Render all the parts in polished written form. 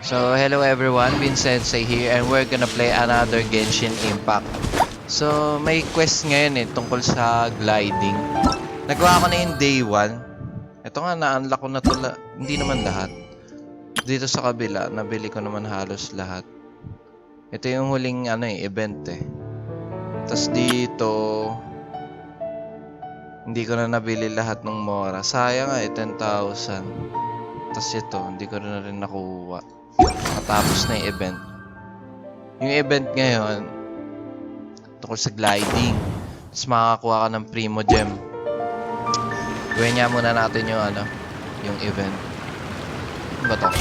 So, hello everyone, Vincensei here and we're gonna play another Genshin Impact. So, may quest ngayon tungkol sa gliding. Nagawa ko na yung day 1. Ito nga, na-unlock ko na ito, hindi naman lahat. Dito sa kabila, nabili ko naman halos lahat. Ito yung huling event Tapos dito, hindi ko na nabili lahat ng mora. Sayang nga 10,000. Tapos ito, hindi ko na rin nakuha. Matapos na yung event. Yung event ngayon tungkol sa gliding. Tapos makakakuha ka ng Primo Gem. Gawin nga muna natin yung yung event. Ano ba to?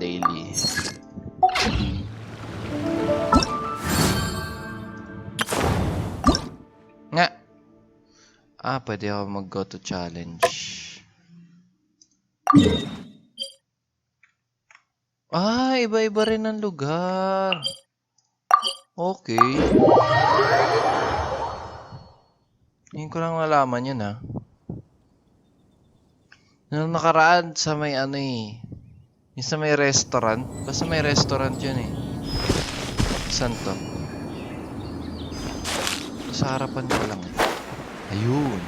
Daily. Nga. Pwede ako mag-go to challenge. Iba-iba rin ang lugar. Okay. Ngayon ko lang nalaman yun Nung nakaraan sa may yung sa may restaurant. Basta may restaurant yun Saan to? Sa harapan ko lang Ayun.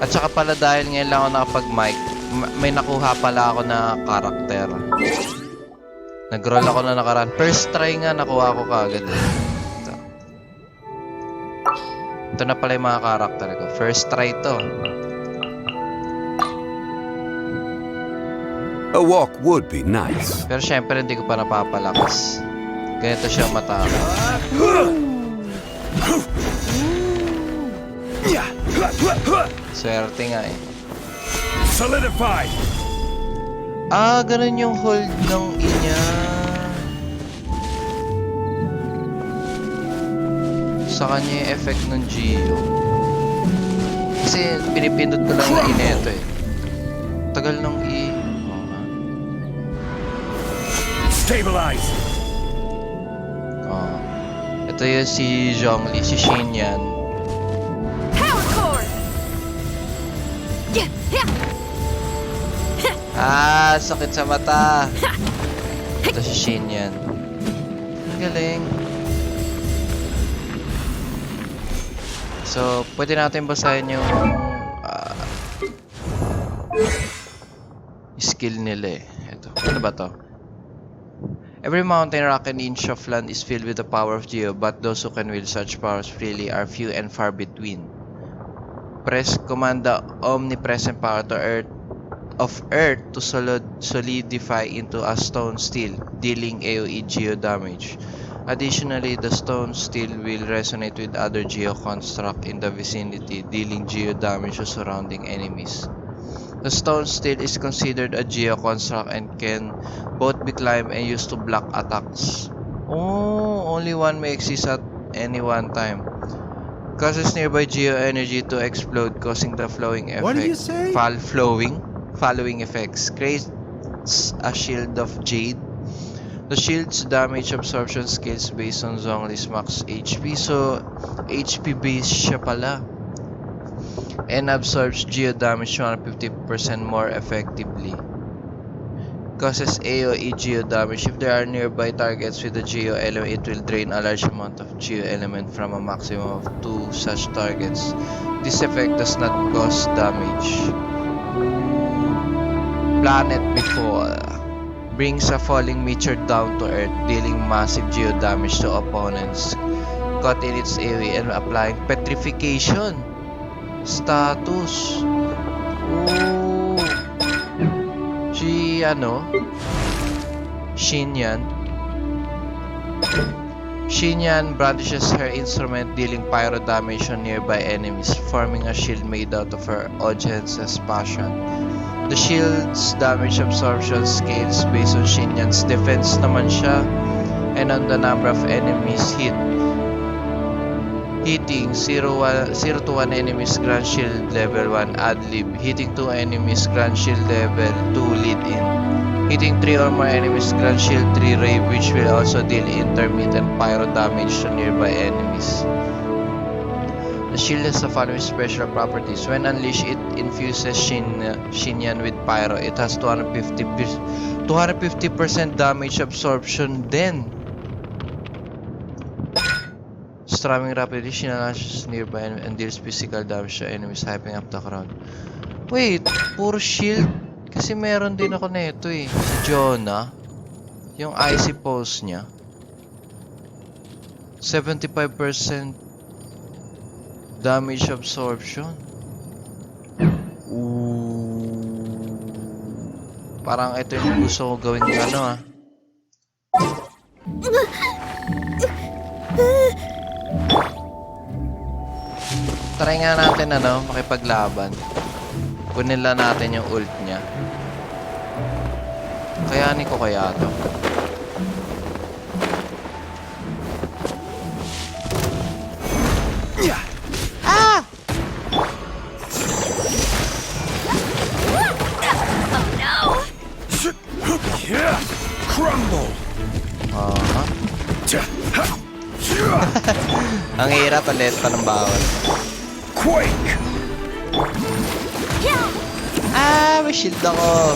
At saka pala dahil ngayon lang ako nakapag-mic, may nakuha pala ako na karakter. Nag-roll ako na nakaraan. First try nga nakuha ko kagad Ito na pala yung mga karakter ko. First try to. A walk would be nice. Pero syempre hindi ko pa napapalakas. Ganito siya matapos. Swerte nga Solidify. Ganun yung hold ng inya. Sa kanya yung effect ng Geo. Kasi pinipindot ko lang yung ineto Tagal ng Stabilize. Ito yung si Zhongli, si Xinyan. Sakit sa mata. Ito si Xinyan. Ang galing. So, pwede natin basahin yung skill nila Ito. Ano ba to? Every mountain, rock, and inch of land is filled with the power of Geo, but those who can wield such powers freely are few and far between. Press command the omnipresent power of Earth to solidify into a stone steel, dealing AoE Geo damage. Additionally, the stone steel will resonate with other Geo construct in the vicinity, dealing Geo damage to surrounding enemies. The stone steel is considered a Geo construct and can both be climbed and used to block attacks. Only one may exist at any one time. Causes nearby Geo energy to explode, causing the flowing effect. What did you say? Following effects. Creates a shield of jade. The shield's damage absorption scales based on Zhongli's max HP. So, HP based siya pala. And absorbs Geo damage 250% more effectively. Causes AoE Geo damage. If there are nearby targets with a Geo element, it will drain a large amount of Geo element from a maximum of 2 such targets. This effect does not cause damage. Planet Before brings a falling meteor down to Earth, dealing massive Geo damage to opponents caught in its AoE and applying petrification status. Xinyan brandishes her instrument, dealing pyro damage on nearby enemies, forming a shield made out of her audience's passion. The shield's damage absorption scales based on Xinyan's defense naman siya and on the number of enemies hit. Hitting 0 to 1 enemies grant shield level 1 ad-lib. Hitting 2 enemies grant shield level 2 lead-in. Hitting 3 or more enemies grant shield 3 ray, which will also deal intermittent pyro damage to nearby enemies. The shield has the following special properties. When unleashed, it infuses Xinyan with pyro. It has 250% damage absorption then. Strumming rapidly, Shinalash nearby and deals physical damage to enemies, hyping up the crowd. Wait, puro shield? Kasi meron din ako neto eh. Si Jonah. Yung icy pulse niya. 75% damage absorption. Ooh. Parang ito yung gusto ko gawin ng ano ah. Try nga natin ano, makipaglaban. Kunin lang natin yung ult niya. Kayanin ko kaya to. Ah! Crumble. Ang hirap ulit pa ng bawal. Quake. Ah, may shield ako.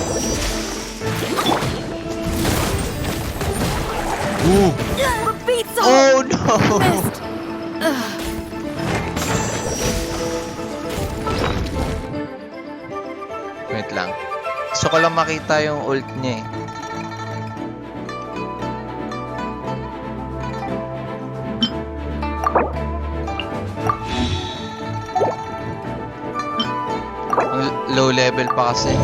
Oh no! Wait lang. Gusto ko lang makita yung ult niya eh. Low level pa kasi.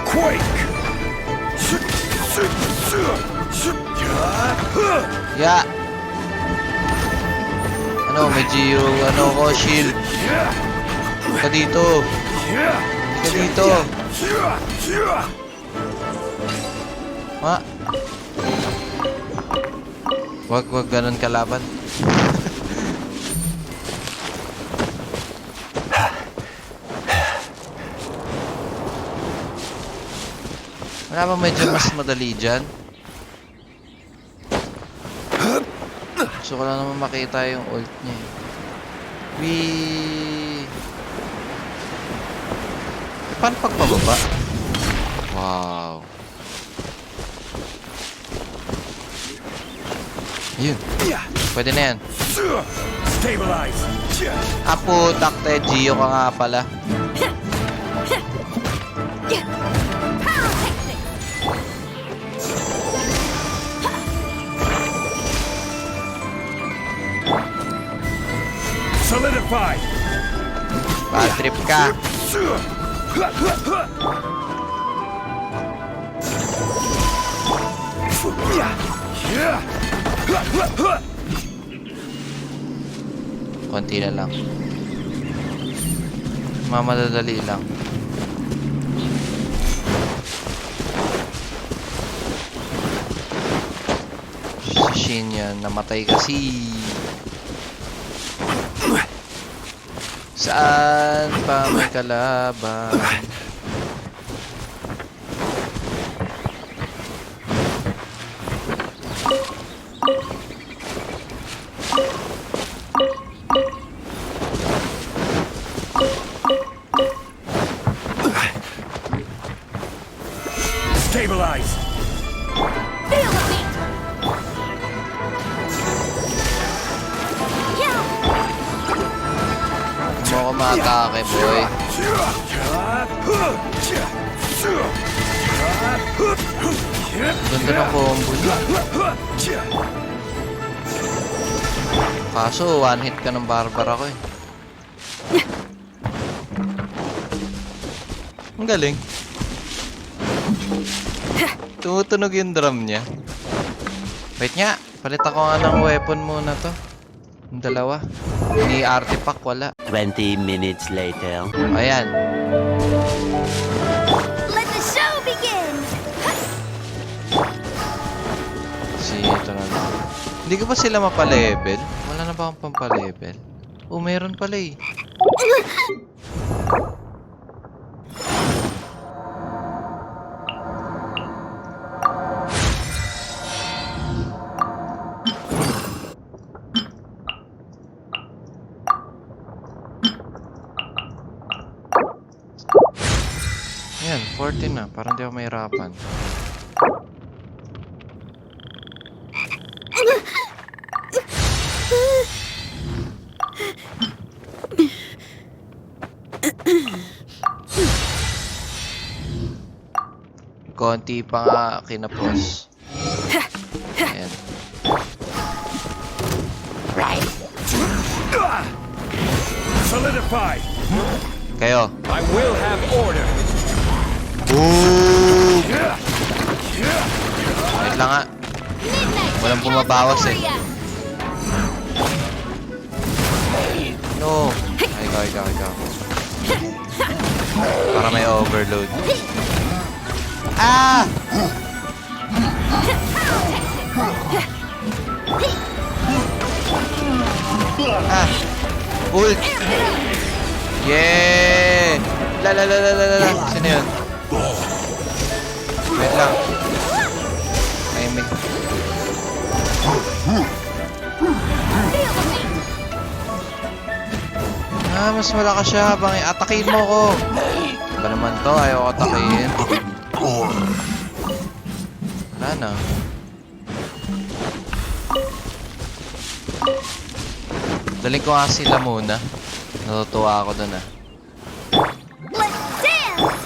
Quake. Yeah. Ano, medyo ano ko shield. Ka dito. Ka dito. Ha? Wag ganun kalaban. Wala ba medyo mas madali dyan? Gusto ko lang naman makita yung ult niya. Wee! Paano pagpababa? Wow! Yun! Pwede na yan. Stabilize. Apo, takte, Gio ka nga pala. Solidify. Bad trip ka. Konti na lang. Mamadadali lang. Si Shin yan, namatay kasi. Saan pa may kalaban? Stabilize. Feel the beat. Mo ko makakake, boy. Ganda ng combo niya. Kaso, one hit ka ng Barbara ko eh. Ang galing. Tumutunog yung drum niya. Wait nga, palit ako nga ng weapon muna to. Yung dalawa. Ni artifact wala. 20 minutes later. Ayan. Let the show begin. Ito na lang. Hindi ko ba sila mapa-level? Wala na ba akong pampalevel? Oh, meron pala eh. Ayan, 14 na. Parang di ako mahirapan. Konti pa nga kinapos. Ayan. Solidify! Kayo. I will have order! Boom! Wait lang nga. Midnight Walang bumabawas eh. Area. No! Ay, ikaw. Para may overload. Ah! Ah! Ult! Yeah! La. Sino yun? Wait lang. Timing. Ah, mas malakas siya habang atakin mo ko. Ba naman to? Ayaw ko atakin. Wala na. Daling ko nga sila muna. Natutuwa ako dun ah. Let's dance!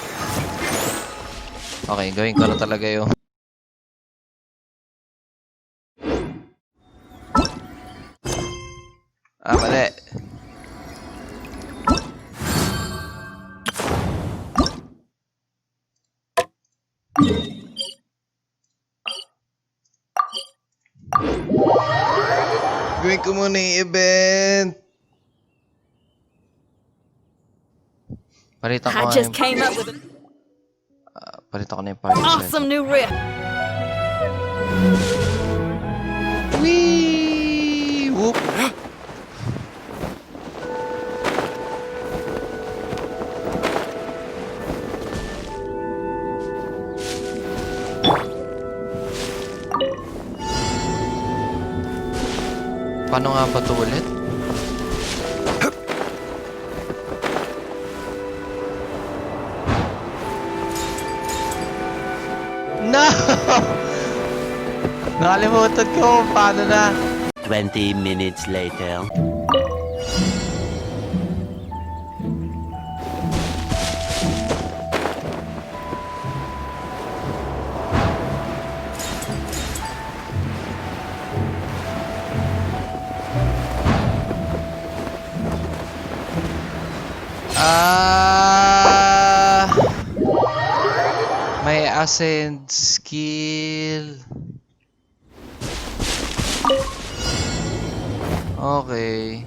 Okay, gawin ko na talaga yung... Ah, mali. Gawin ko muna yung event. Palitan ko I nga just yung... came up with an Palitan ko na yung party set. awesome new riff. Whee! Whoop! Paano nga ba ito ulit? No! Nakalimutan ko kung paano na. 20 minutes later. May ascend skill. Okay.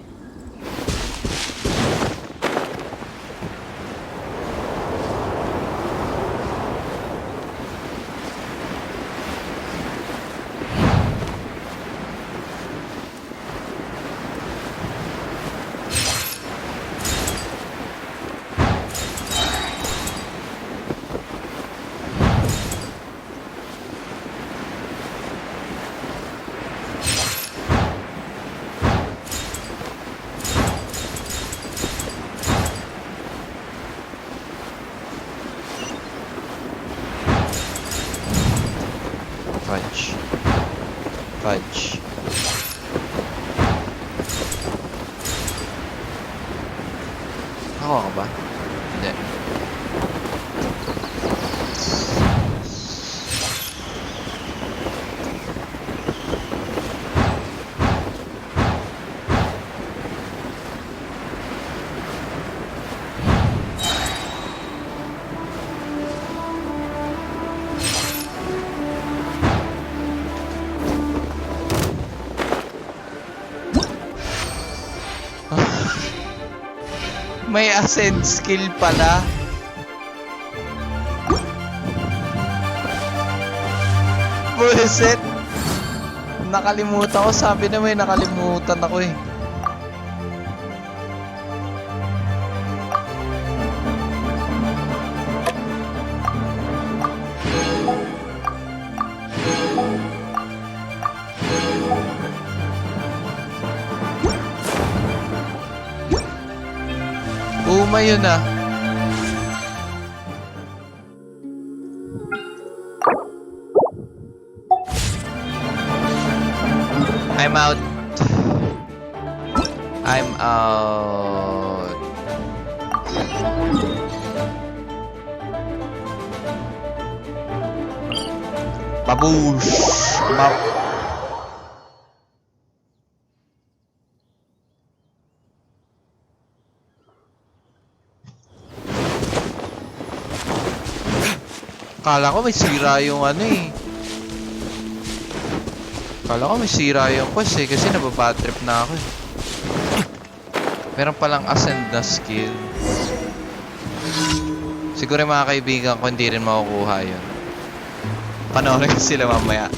Fudge. Ako ka ba? Hindi. May ascend skill pala. Bullshit. Nakalimutan ko. Sabi na may nakalimutan ako eh. Yun na. I'm out. I'm out. Babush. Kala ko may sira yung ano eh. Kala ko may sira yung quest eh. Kasi nababatrip na ako eh. Meron palang ascend na skill. Siguro yung mga kaibigan ko hindi rin makukuha yun. Panoorin ko sila mamaya.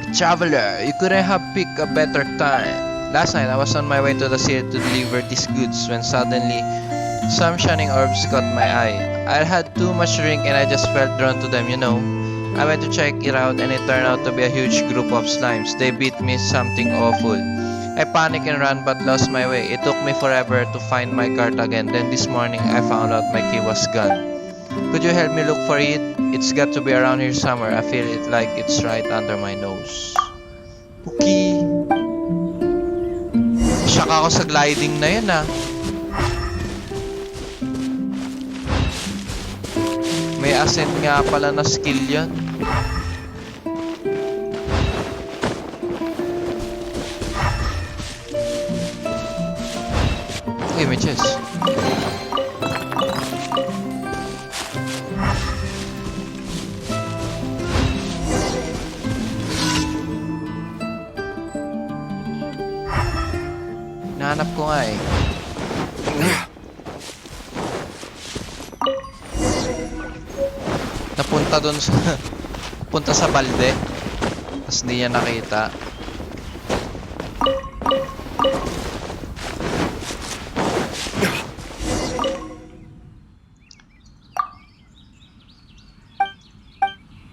Traveler, you couldn't have picked a better time. Last night, I was on my way to the city to deliver these goods when suddenly some shining orbs caught my eye. I had too much drink and I just felt drawn to them, you know. I went to check it out and it turned out to be a huge group of slimes. They beat me something awful. I panicked and ran but lost my way. It took me forever to find my cart again. Then this morning, I found out my key was gone. Could you help me look for it? It's got to be around here somewhere. I feel it like it's right under my nose. Okay. Shock ako sa gliding na yun ah. May ascent nga pala na skill yun. Okay, may chest. Nahanap ko nga eh. Napunta doon sa punta sa balde. Tapos hindi niya nakita.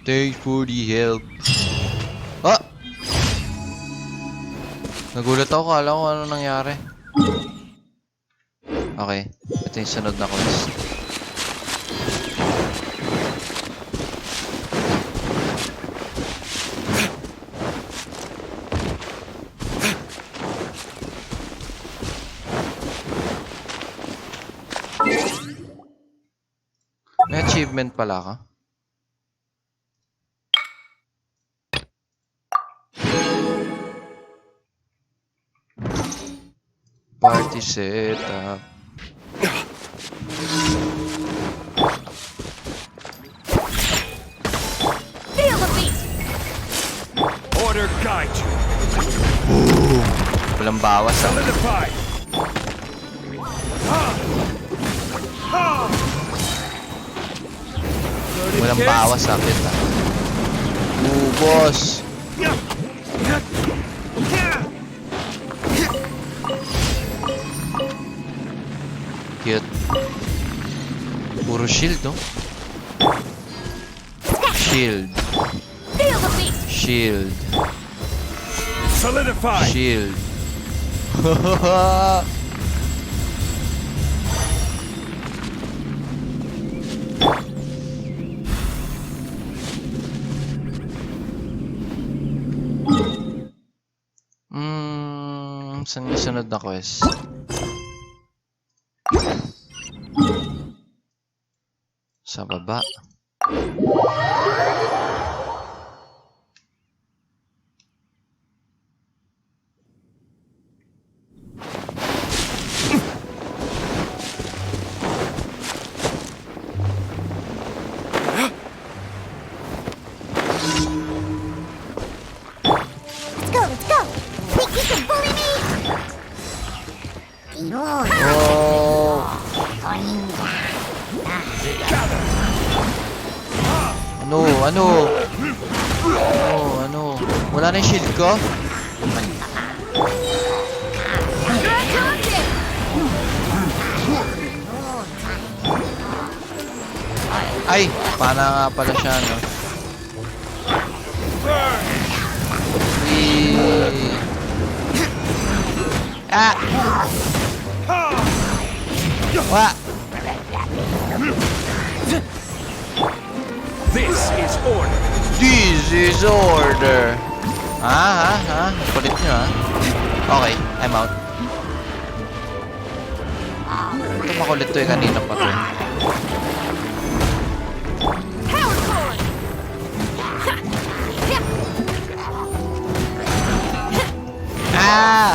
Thanks for the help. Oh! Nagulat ako, kala ko ano nangyari. Okay, ito yung sunod na quest. May achievement pala ka? Party setup. Feel the beat. Order guide you. Walang bawas ah. Solidify. Walang bawas ah, kita. Boss. Cute. Puro shield, no? Shield. Feel the beat. Shield. Solidify. Shield. Saan yung sunod na quest? Sa baba. Let's go. Think you can bully me? Oh. Ano? Ano? Ano? Wala na yung shield ko? Ay! Pana nga pala siya, no? Ah! Wa! This is order. This is order! Ha? Kulit nyo, ha? Okay, I'm out. Ito makulit to eh, kanina pa to. Ah!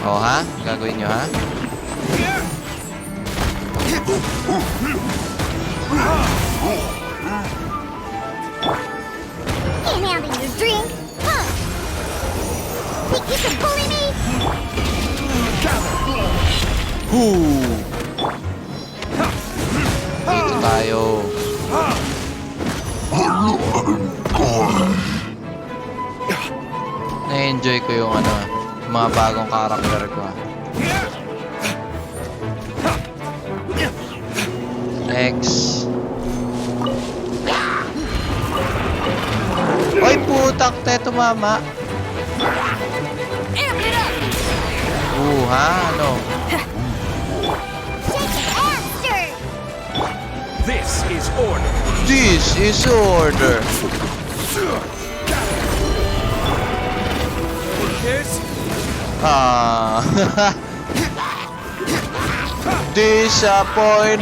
Oh, ha? Gagawin nyo, ha? Can't handle your drink. Huh? Think you can bully me? Dito tayo. Na-enjoy ko yung ano, yung mga bagong karakter ko. Next. Oy, putak, teto mama. Amp it up! Ha? Ano? Shake it and stir! This is order. This is order. Kiss. Ah. Disappointed.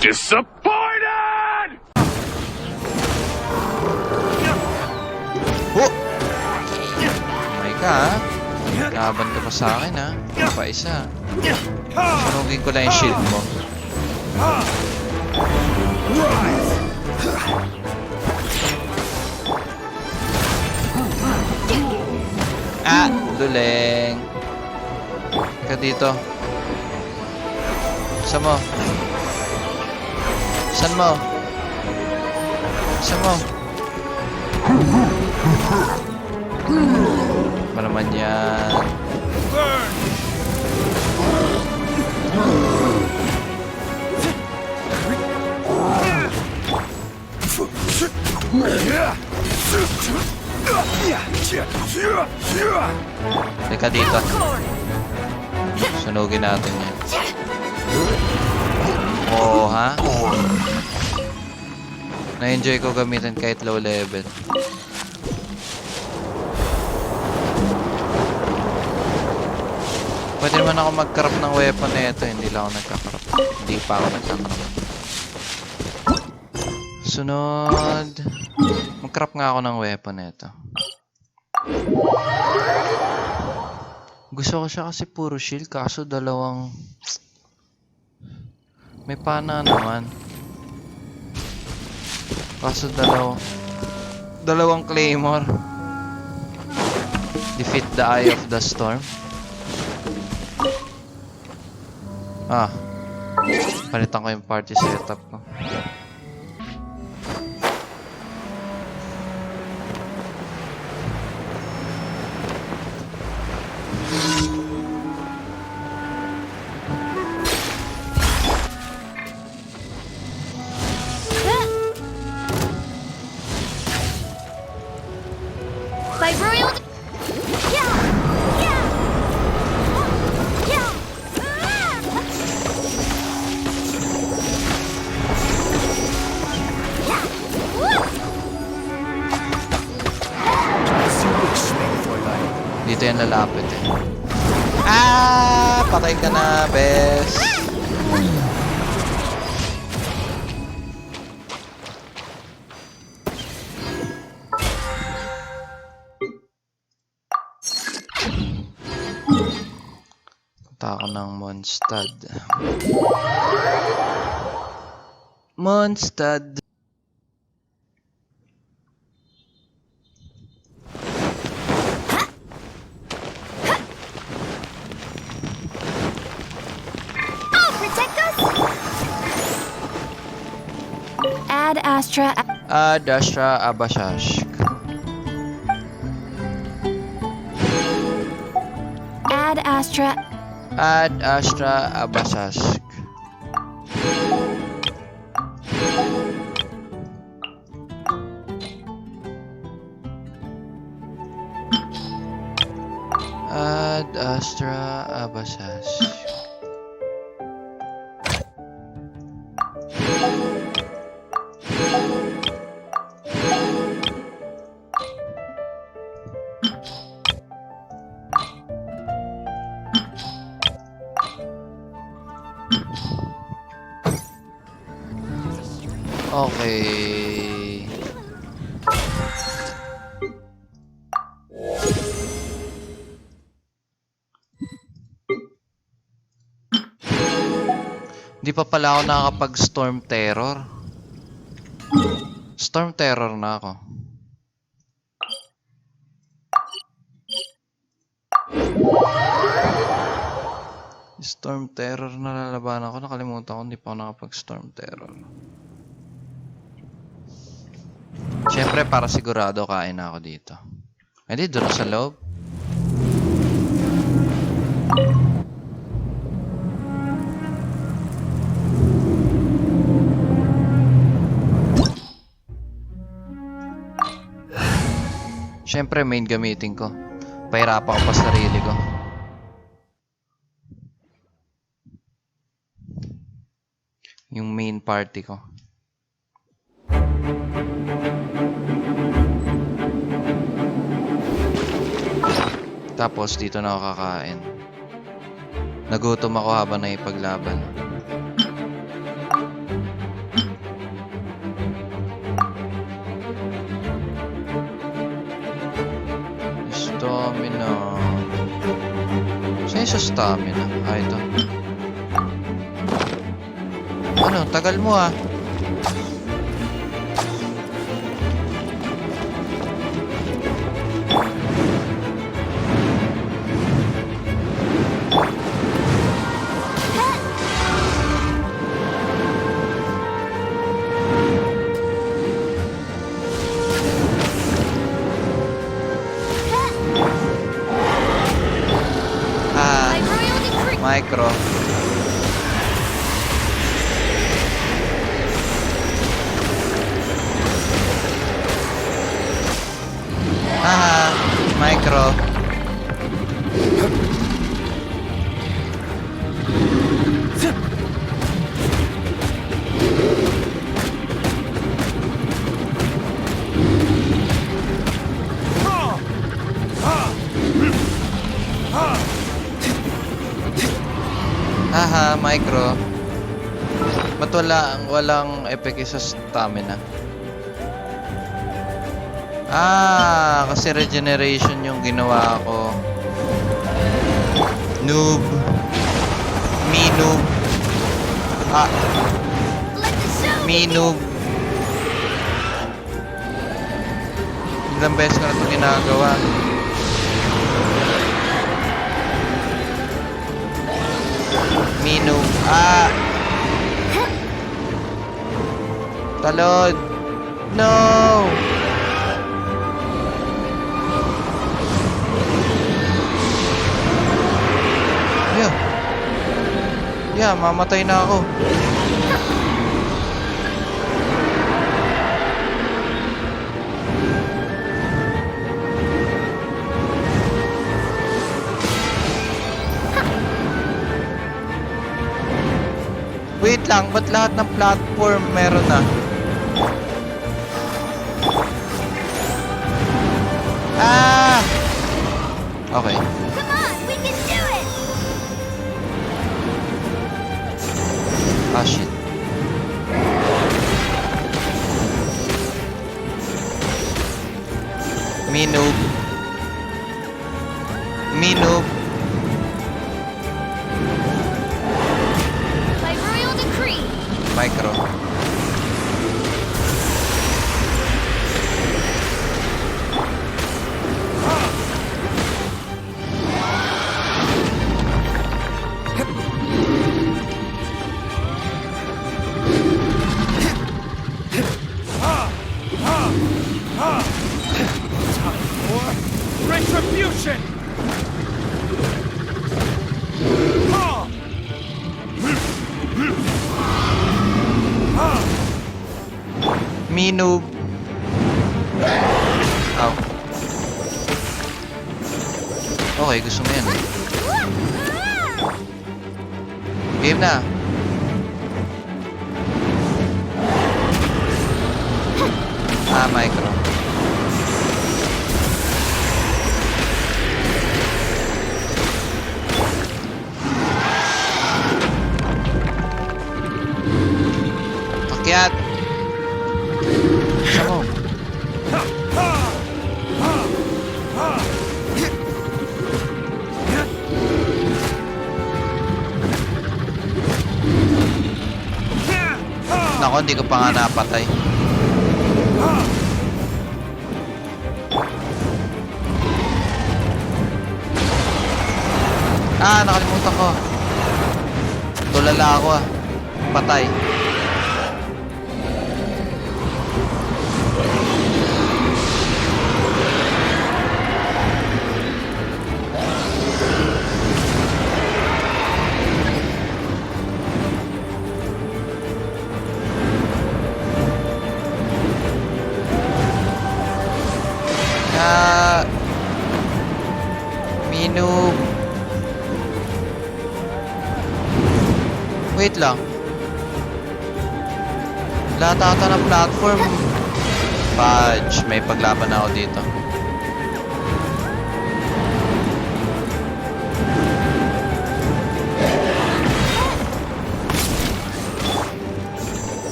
Disappointed! Oh! May ka, ha? Laban ka pa sa akin, ha? Pa isa. Sunugin ko lang yung shield mo. Rise. Ah! Luleng. Ka dito. Saan mo? Saan mo? Saan mo? Ano naman yan? Burn. Teka dito. Sunugin natin yan. Oo, ha? Na-enjoy ko gamitin kahit low level. Pwede naman ako mag-crop ng weapon na ito. Hindi lang ako nagka-crop. Hindi pa ako nagka-crop. Sunod. Mag-crop nga ako ng weapon na ito. Gusto ko siya kasi puro shield. Kaso dalawang... May pana naman. Kaso dalawang claymore. Defeat the eye of the storm. Ah. Palitan ko yung party setup ko. By royal... Yeah! Yeah! Yeah! Dito yan lalapit eh. Ah! Patay ka na, bes. Punta ako ng Mondstadt. Mondstadt. Ad Astra. Ad Astra Abashashk. Ad Astra. Ad Astra Abashashk. Ad Astra Abashashk. Okay. Hindi pa pala ako nakakapag-storm terror. Storm terror na ako. Storm terror na lalabanan ko. Nakalimutan ko, hindi pa ako nakapag-storm terror. Siyempre, para sigurado, kain na ako dito. Hindi, doon sa loob. Siyempre, main gamitin ko. Pahirapan ko pa sarili ko. Yung main party ko. Tapos dito na ako kakain. Nagutom ako habang naipaglaban. Stamina. Saan yung sa stamina? Ah, ito. Ano? Tagal mo ah. Micro. Haha, micro. Haha, micro. Ba't walang epeke sa stamina? Ah, kasi regeneration yung ginawa ko. Noob. Me noob. Ah. Me noob. Ilang beses ko na ito ginagawa. Me noob. Ah. Talon. No. Yeah, mamatay na ako. Wait lang, ba't lahat ng platform meron na? Ah! Okay. Come on, we can do it. Ah, shit. Me noob. Me noob. By royal decree. Micro. Minoob. Ow. Okay, gusto mo yan eh. Game na. Micro. Akyat. Isa mo. Nako, hindi ko pa nga napatay. Nakalimutan ko. Tulala ako ah. Patay. Minoob. Wait lang. Lahat ata ng platform. Fudge. May paglaban ako dito.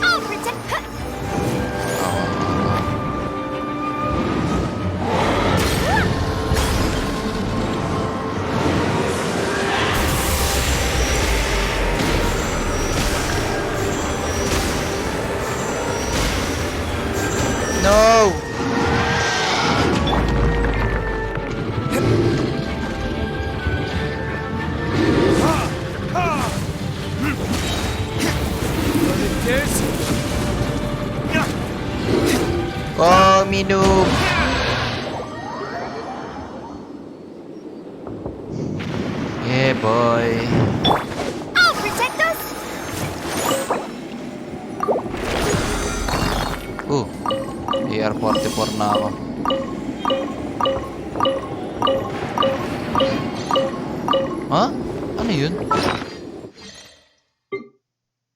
I'll protect. No! Oh, Minoob! Yeah, boy. I'll protect us. AR-44 na ako. Ha? Ano yun?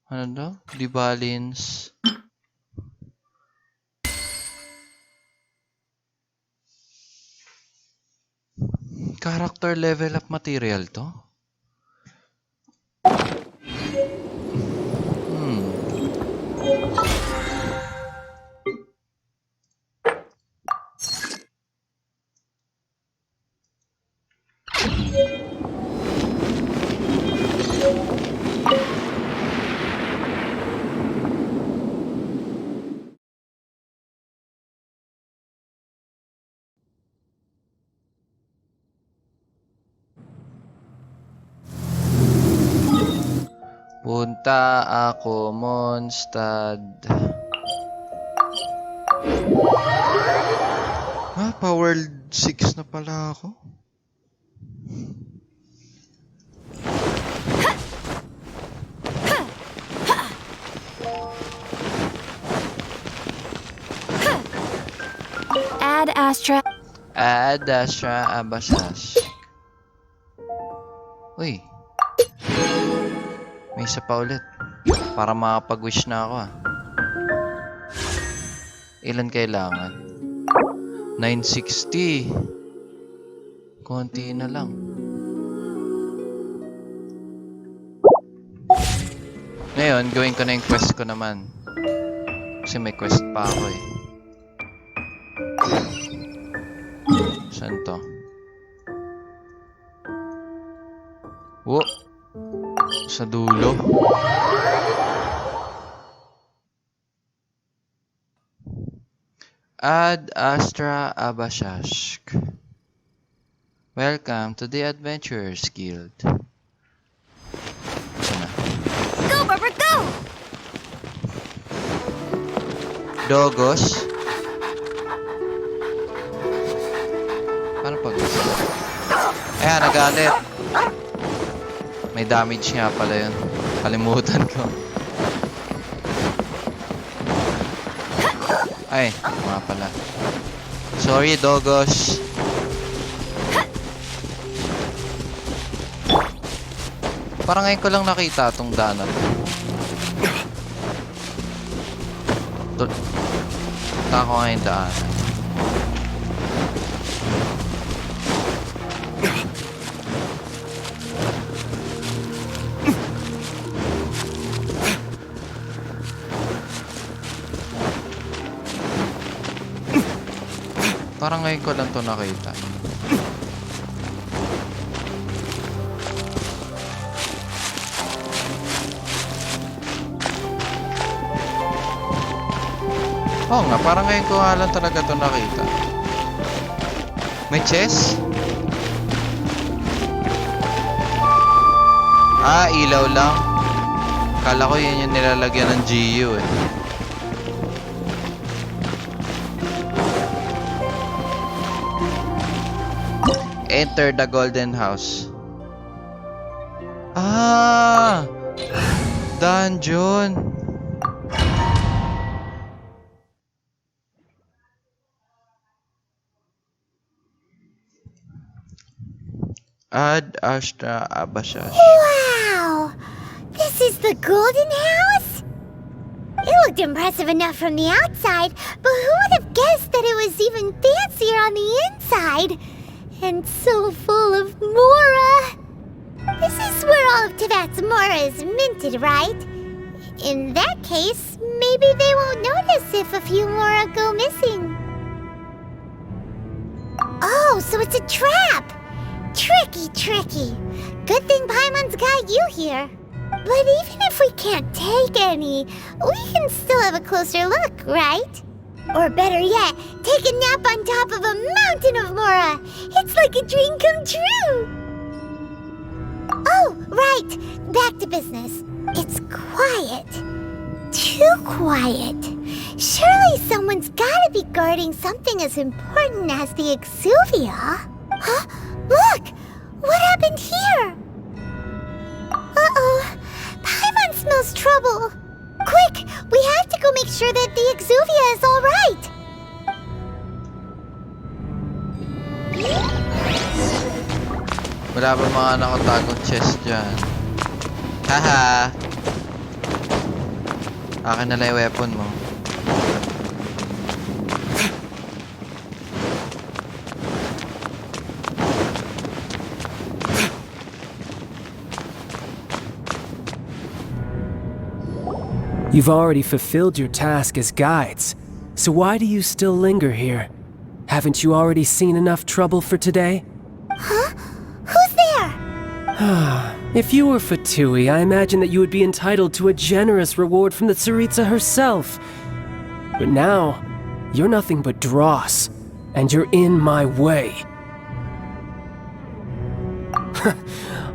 Ano daw? Debalance. Character level up material to? Punta ako, Mondstadt. Power 6 na pala ako. Add Astra Abasas. Uy. May isa pa ulit. Para makapag-wish na ako ah. Ilan kailangan? 960. Konti na lang. Ngayon, gawin ko na yung quest ko naman. Kasi may quest pa ako eh. Saan to? Wo! Sa dulo. Ad Astra Abashashk. Welcome to the Adventurers Guild. Go, Barbara, go! Dogos. Paano pag ayan, nagalit. May damage nga pala yun. Kalimutan ko. Ay, mga pala. Sorry, dogos. Parang ngayon ko lang nakita itong daanan. Punta ko ngayon daanan. Parang ngayon ko lang ito nakita. Oo nga, parang ngayon ko nga lang talaga ito nakita. May chest? Ah, ilaw lang. Kala ko yun yung nilalagyan ng GU eh. Enter the golden house. Ah! Dungeon! Ad Ashtra Abashash. Wow! This is the golden house? It looked impressive enough from the outside, but who would have guessed that it was even fancier on the inside? And so full of Mora! This is where all of Teyvat's Mora is minted, right? In that case, maybe they won't notice if a few Mora go missing. Oh, so it's a trap! Tricky, tricky. Good thing Paimon's got you here. But even if we can't take any, we can still have a closer look, right? Or better yet, take a nap on top of a mountain of Mora. It's like a dream come true. Oh, right. Back to business. It's quiet. Too quiet. Surely someone's gotta be guarding something as important as the Exuvia. Huh? Look! What happened here? Uh-oh. Paimon smells trouble. Quick! We have to go make sure that the Exuvia is all right. Wala ba mga nakatagong chest dyan? Haha! Akin na lang yung weapon mo. You've already fulfilled your task as guides, so why do you still linger here? Haven't you already seen enough trouble for today? Huh? Who's there? If you were Fatui, I imagine that you would be entitled to a generous reward from the Tsaritsa herself. But now, you're nothing but dross, and you're in my way.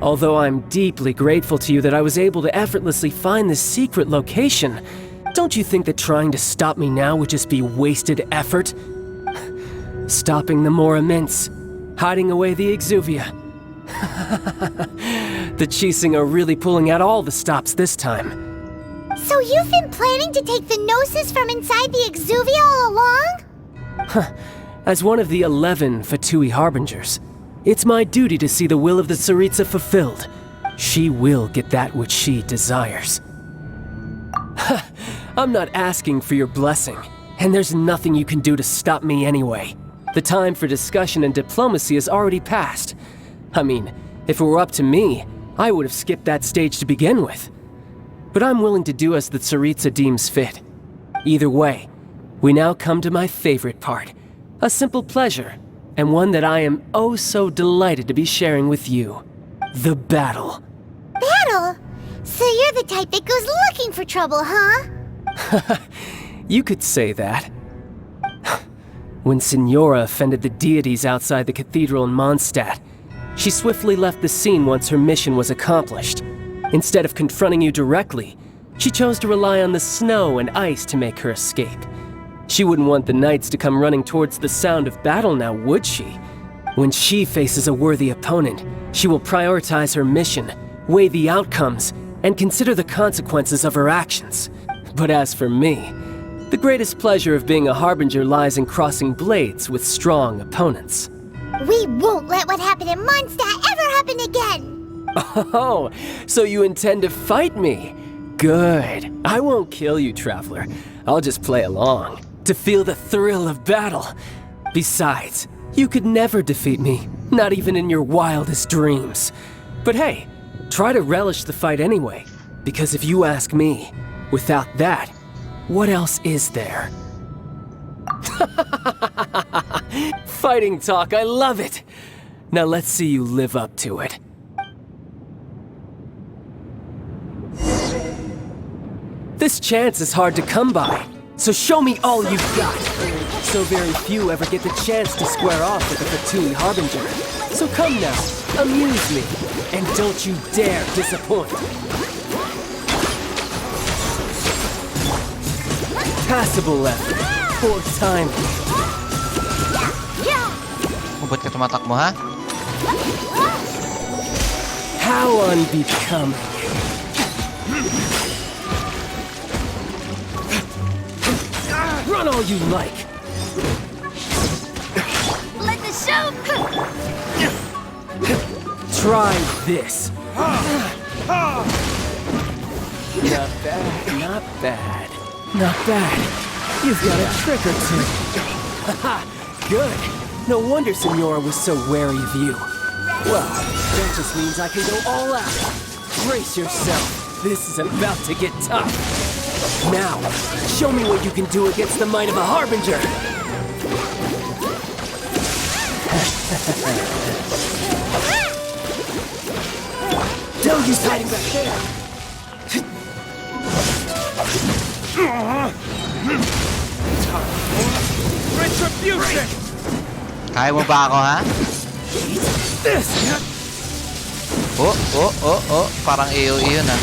Although I'm deeply grateful to you that I was able to effortlessly find this secret location, don't you think that trying to stop me now would just be wasted effort? Stopping the Mora Mints, hiding away the Exuvia. The Chising are really pulling out all the stops this time. So you've been planning to take the Gnosis from inside the Exuvia all along? As one of the 11 Fatui Harbingers, it's my duty to see the will of the Tsaritsa fulfilled. She will get that which she desires. I'm not asking for your blessing, and there's nothing you can do to stop me anyway. The time for discussion and diplomacy has already passed. I mean, if it were up to me, I would have skipped that stage to begin with. But I'm willing to do as the Tsaritsa deems fit. Either way, we now come to my favorite part. A simple pleasure, and one that I am oh so delighted to be sharing with you. The battle. Battle? So you're the type that goes looking for trouble, huh? You could say that. When Signora offended the deities outside the cathedral in Mondstadt, she swiftly left the scene once her mission was accomplished. Instead of confronting you directly, she chose to rely on the snow and ice to make her escape. She wouldn't want the knights to come running towards the sound of battle now, would she? When she faces a worthy opponent, she will prioritize her mission, weigh the outcomes, and consider the consequences of her actions. But as for me, The greatest pleasure of being a harbinger lies in crossing blades with strong opponents. We won't let what happened in Mondstadt ever happen again! Oh, so you intend to fight me? Good. I won't kill you, Traveler. I'll just play along, to feel the thrill of battle. Besides, you could never defeat me, not even in your wildest dreams. But hey, try to relish the fight anyway, because if you ask me, without that, what else is there? Fighting talk, I love it! Now let's see you live up to it. This chance is hard to come by, so show me all you've got. So very few ever get the chance to square off with a Fatui Harbinger. So come now, amuse me, and don't you dare disappoint. Passable effort, for time. Ba't ka tumatakbo, ha? How unbecoming. Run all you like. Let the show... Try this. Not bad, not bad. Not bad. You've got a trick or two. Haha, good. No wonder Senora was so wary of you. Well, that just means I can go all out. Brace yourself. This is about to get tough. Now, show me what you can do against the might of a Harbinger. Don't use hiding back there. Retribution! Kaya mo ba ako, ha? Oh. Parang iyo-iyo na.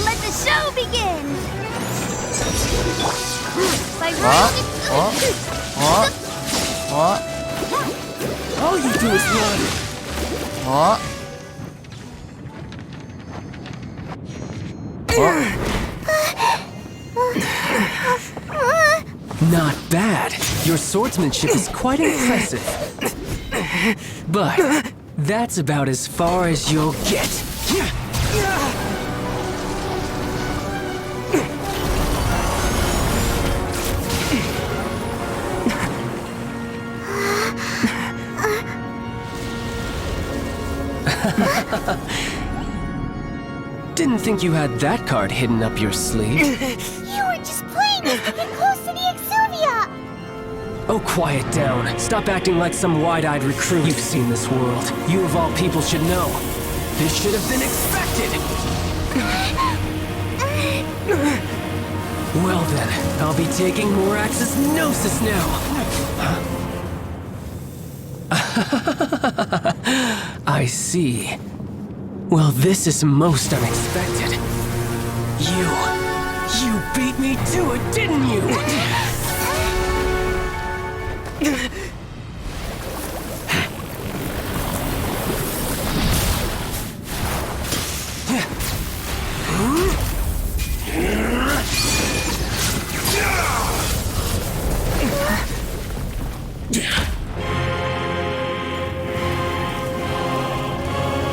Let the show begin! By All you do is run. Not bad. Your swordsmanship is quite impressive. But that's about as far as you'll get. Didn't think you had that card hidden up your sleeve. You were just playing us to get close to the Exuvia! Oh, quiet down. Stop acting like some wide-eyed recruit. You've seen this world. You of all people should know. This should have been expected! Well then, I'll be taking Morax's Gnosis now! I see. Well, this is most unexpected. You beat me to it, didn't you?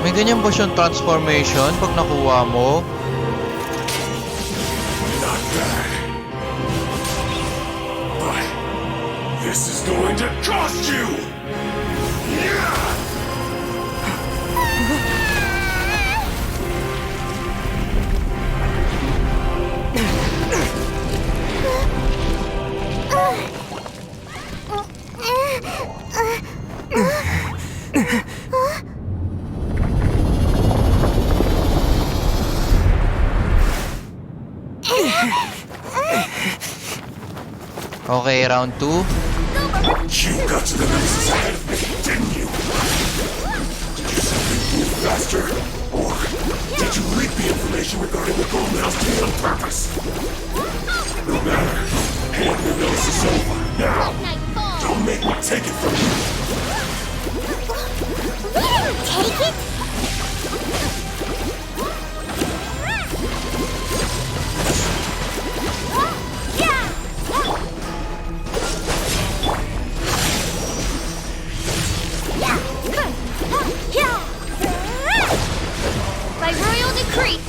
May ganyan ba siyang transformation pag nakuha mo? Not bad. But this is going to cost you! Okay, round 2. You got to the Gnosis ahead of me, didn't you? Did you simply move faster? Or did you leak the information regarding the Golden House to me on purpose? No matter. Hand the Gnosis over, now! Don't make me take it from you! We didn't take it! creep!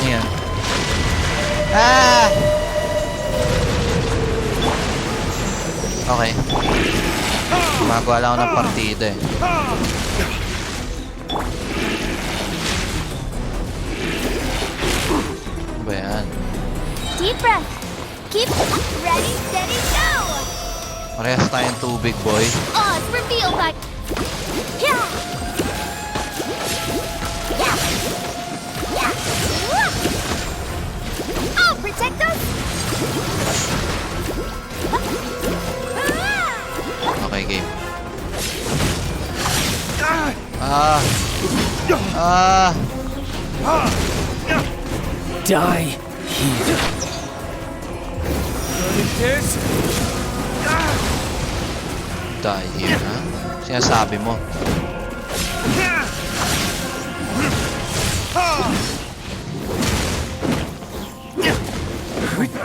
Ayan. Ah! Okay. Gumagawa lang ako ng partida eh. Ano ba yan? Deep breath. Keep ready, steady, go! Parehas tayong tubig, boy. Odds revealed by... Yeah! Yeah! Yeah! I'll protect us! Okay, game. Ah! Ah! Die here. Die here, ha? Sinasabi mo.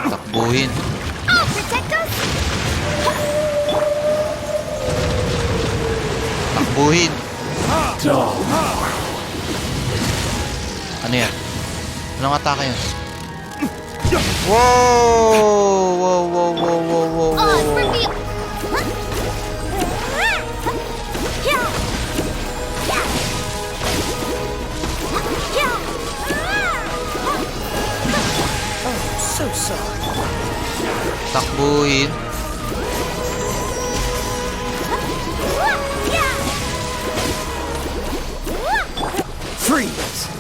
Takbuhin. I'll protect us! Takbuhin. Ano yan? Anong atake yun? Whoa! Whoa, whoa, whoa, whoa, whoa, Odds whoa. revealed... Yeah! Yeah! Yeah! So sorry. Takbuhin. Freeze!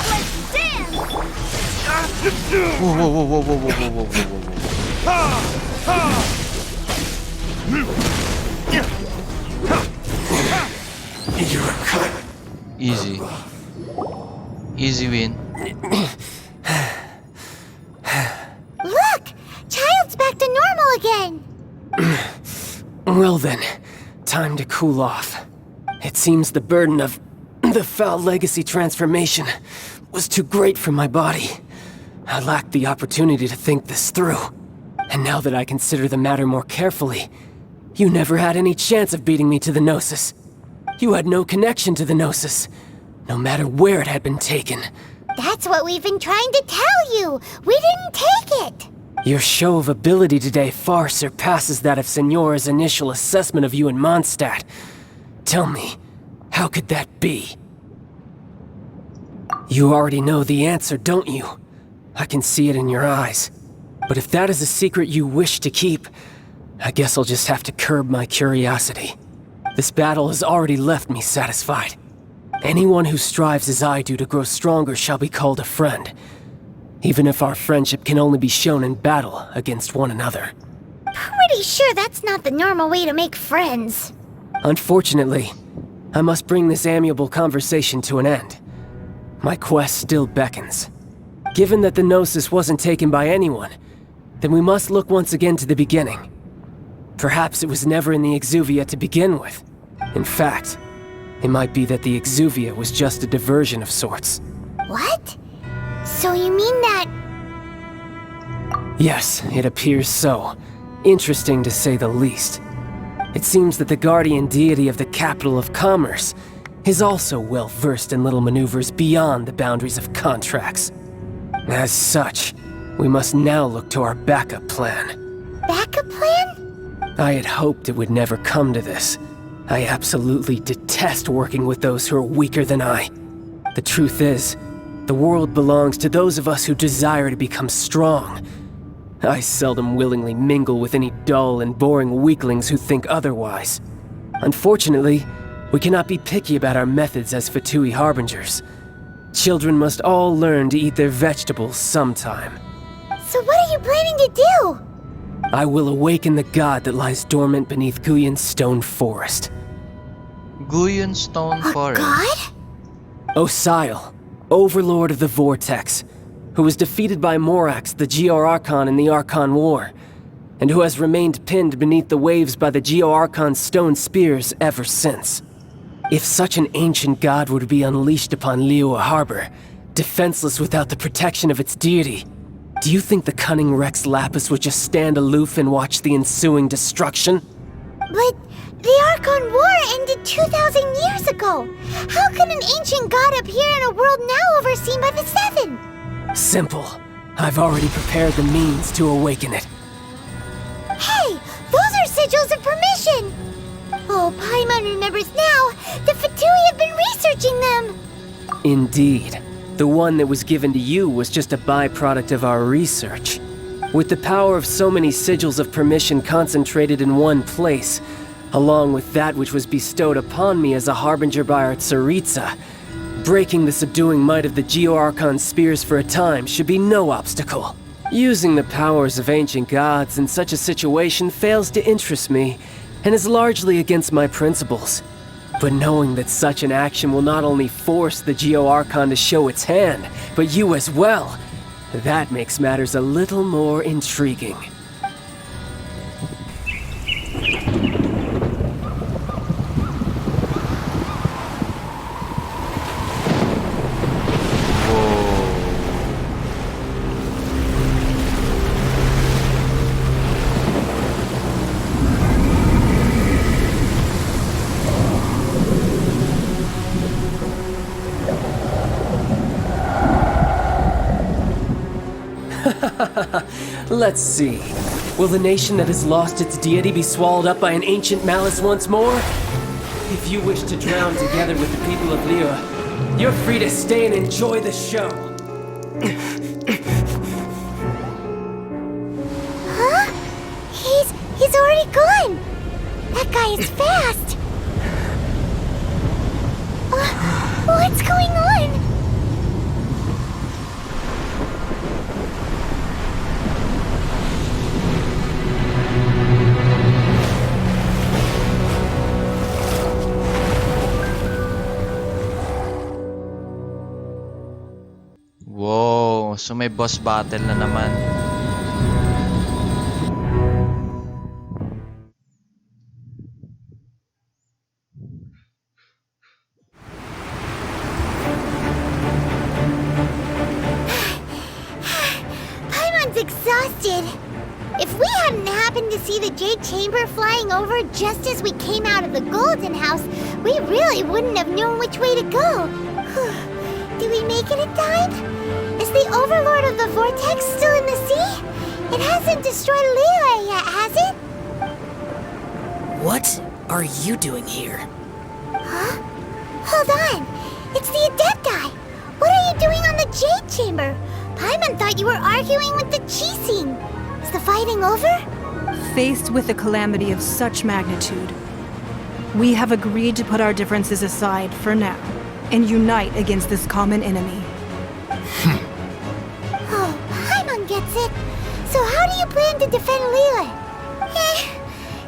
Let's dance! Whoa, whoa, whoa, whoa, whoa, whoa, whoa, whoa, whoa, whoa. You're cut. Easy. Easy win. Look! Child's back to normal again! Well then, time to cool off. It seems the burden of the foul legacy transformation was too great for my body. I lacked the opportunity to think this through. And now that I consider the matter more carefully, you never had any chance of beating me to the Gnosis. You had no connection to the Gnosis, no matter where it had been taken. That's what we've been trying to tell you! We didn't take it! Your show of ability today far surpasses that of Signora's initial assessment of you in Mondstadt. Tell me, how could that be? You already know the answer, don't you? I can see it in your eyes. But if that is a secret you wish to keep, I guess I'll just have to curb my curiosity. This battle has already left me satisfied. Anyone who strives as I do to grow stronger shall be called a friend, even if our friendship can only be shown in battle against one another. Pretty sure that's not the normal way to make friends. Unfortunately, I must bring this amiable conversation to an end. My quest still beckons. Given that the Gnosis wasn't taken by anyone, then we must look once again to the beginning. Perhaps it was never in the Exuvia to begin with. In fact, it might be that the Exuvia was just a diversion of sorts. What? So you mean that... Yes, it appears so. Interesting to say the least. It seems that the guardian deity of the capital of commerce is also well versed in little maneuvers beyond the boundaries of contracts. As such, we must now look to our backup plan. backup plan? I had hoped it would never come to this. I absolutely detest working with those who are weaker than I. The truth is, the world belongs to those of us who desire to become strong. I seldom willingly mingle with any dull and boring weaklings who think otherwise. Unfortunately, we cannot be picky about our methods as Fatui Harbingers. Children must all learn to eat their vegetables sometime. So what are you planning to do? I will awaken the god that lies dormant beneath Guyon's stone forest. Guyon Stone A Forest. god? Osile, overlord of the Vortex, who was defeated by Morax, the Geo-Archon in the Archon War, and who has remained pinned beneath the waves by the Geo-Archon's stone spears ever since. If such an ancient god were to be unleashed upon Liyue Harbor, defenseless without the protection of its deity, do you think the cunning Rex Lapis would just stand aloof and watch the ensuing destruction? But the Archon War ended 2,000 years ago. How can an ancient god appear in a world now overseen by the Seven? Simple. I've already prepared the means to awaken it. Hey, those are sigils of permission! Oh, Paimon remembers now. The Fatui have been researching them! Indeed. The one that was given to you was just a byproduct of our research. With the power of so many sigils of permission concentrated in one place, along with that which was bestowed upon me as a harbinger by our Tsaritsa, breaking the subduing might of the Geo-Archon spears for a time should be no obstacle. Using the powers of ancient gods in such a situation fails to interest me, and is largely against my principles. But knowing that such an action will not only force the Geo-Archon to show its hand, but you as well, that makes matters a little more intriguing. Let's see. Will the nation that has lost its deity be swallowed up by an ancient malice once more? If you wish to drown together with the people of Liyue, you're free to stay and enjoy the show. Huh? He's already gone! That guy is fast! What's going on? Wow, so may boss battle na naman. Paimon's exhausted. If we hadn't happened to see the Jade Chamber flying over just as we came out of the Golden House, we really wouldn't have known which way to go. Did we make it in time? Is the Overlord of the Vortex still in the sea? It hasn't destroyed Liyue yet, has it? What are you doing here? Huh? Hold on. It's the Adepti. What are you doing on the Jade Chamber? Paimon thought you were arguing with the Qixing. Is the fighting over? Faced with a calamity of such magnitude, we have agreed to put our differences aside for now and unite against this common enemy. Oh, Paimon gets it. So how do you plan to defend Liyue?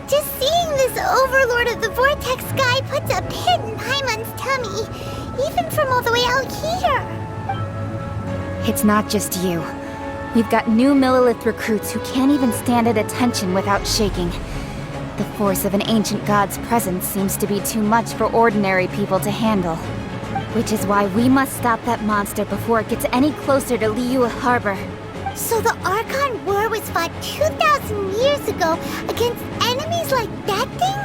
Just seeing this Overlord of the Vortex guy puts a pit in Paimon's tummy, even from all the way out here. It's not just you. We've got new Millilith recruits who can't even stand at attention without shaking. The force of an ancient god's presence seems to be too much for ordinary people to handle. Which is why we must stop that monster before it gets any closer to Liyue Harbor. So the Archon War was fought 2,000 years ago against enemies like that thing?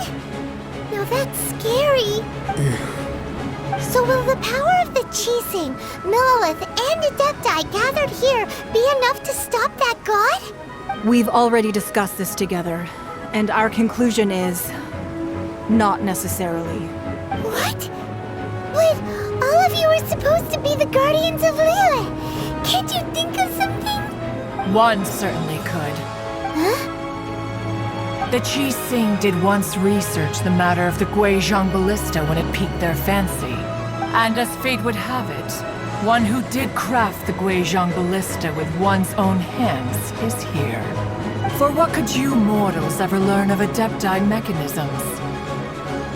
Now that's scary. So will the power of the Qixing, Millilith, and Adepti gathered here be enough to stop that god? We've already discussed this together, and our conclusion is not necessarily. What? But all of you were supposed to be the guardians of Liyue. Can't you think of something? One certainly could. Huh? The Qixing did once research the matter of the Guizhong Ballista when it piqued their fancy. And as fate would have it, one who did craft the Guizhong Ballista with one's own hands is here. For what could you mortals ever learn of Adepti mechanisms?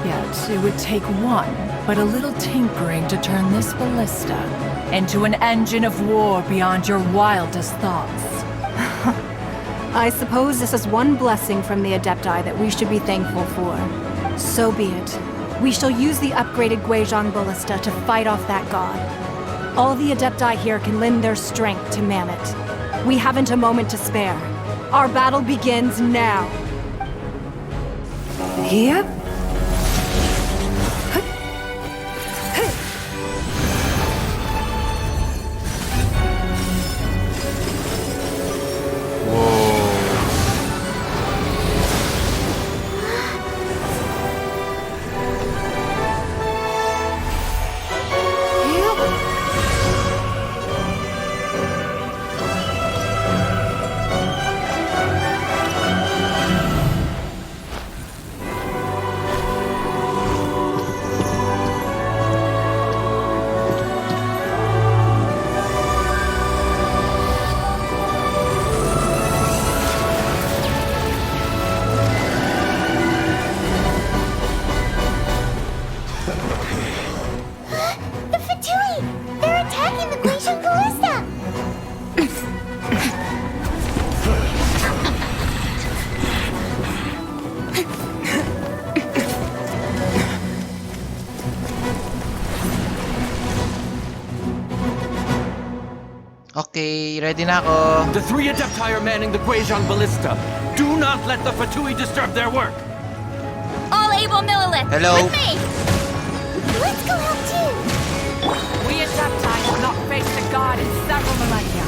Yet it would take one, but a little tinkering to turn this ballista into an engine of war beyond your wildest thoughts. I suppose this is one blessing from the Adepti that we should be thankful for. So be it. We shall use the upgraded Guizhong Ballista to fight off that god. All the Adepti here can lend their strength to man it. We haven't a moment to spare. Our battle begins now. Yep. The Fatui! They're attacking the Glacial Ballista! Okay, ready na ako. The 3 Adepti are manning the Guizhong Ballista. Do not let the Fatui disturb their work. All able Millilith, Hello. with me! Let's go help too! We Adepti have not faced a god in several millennia.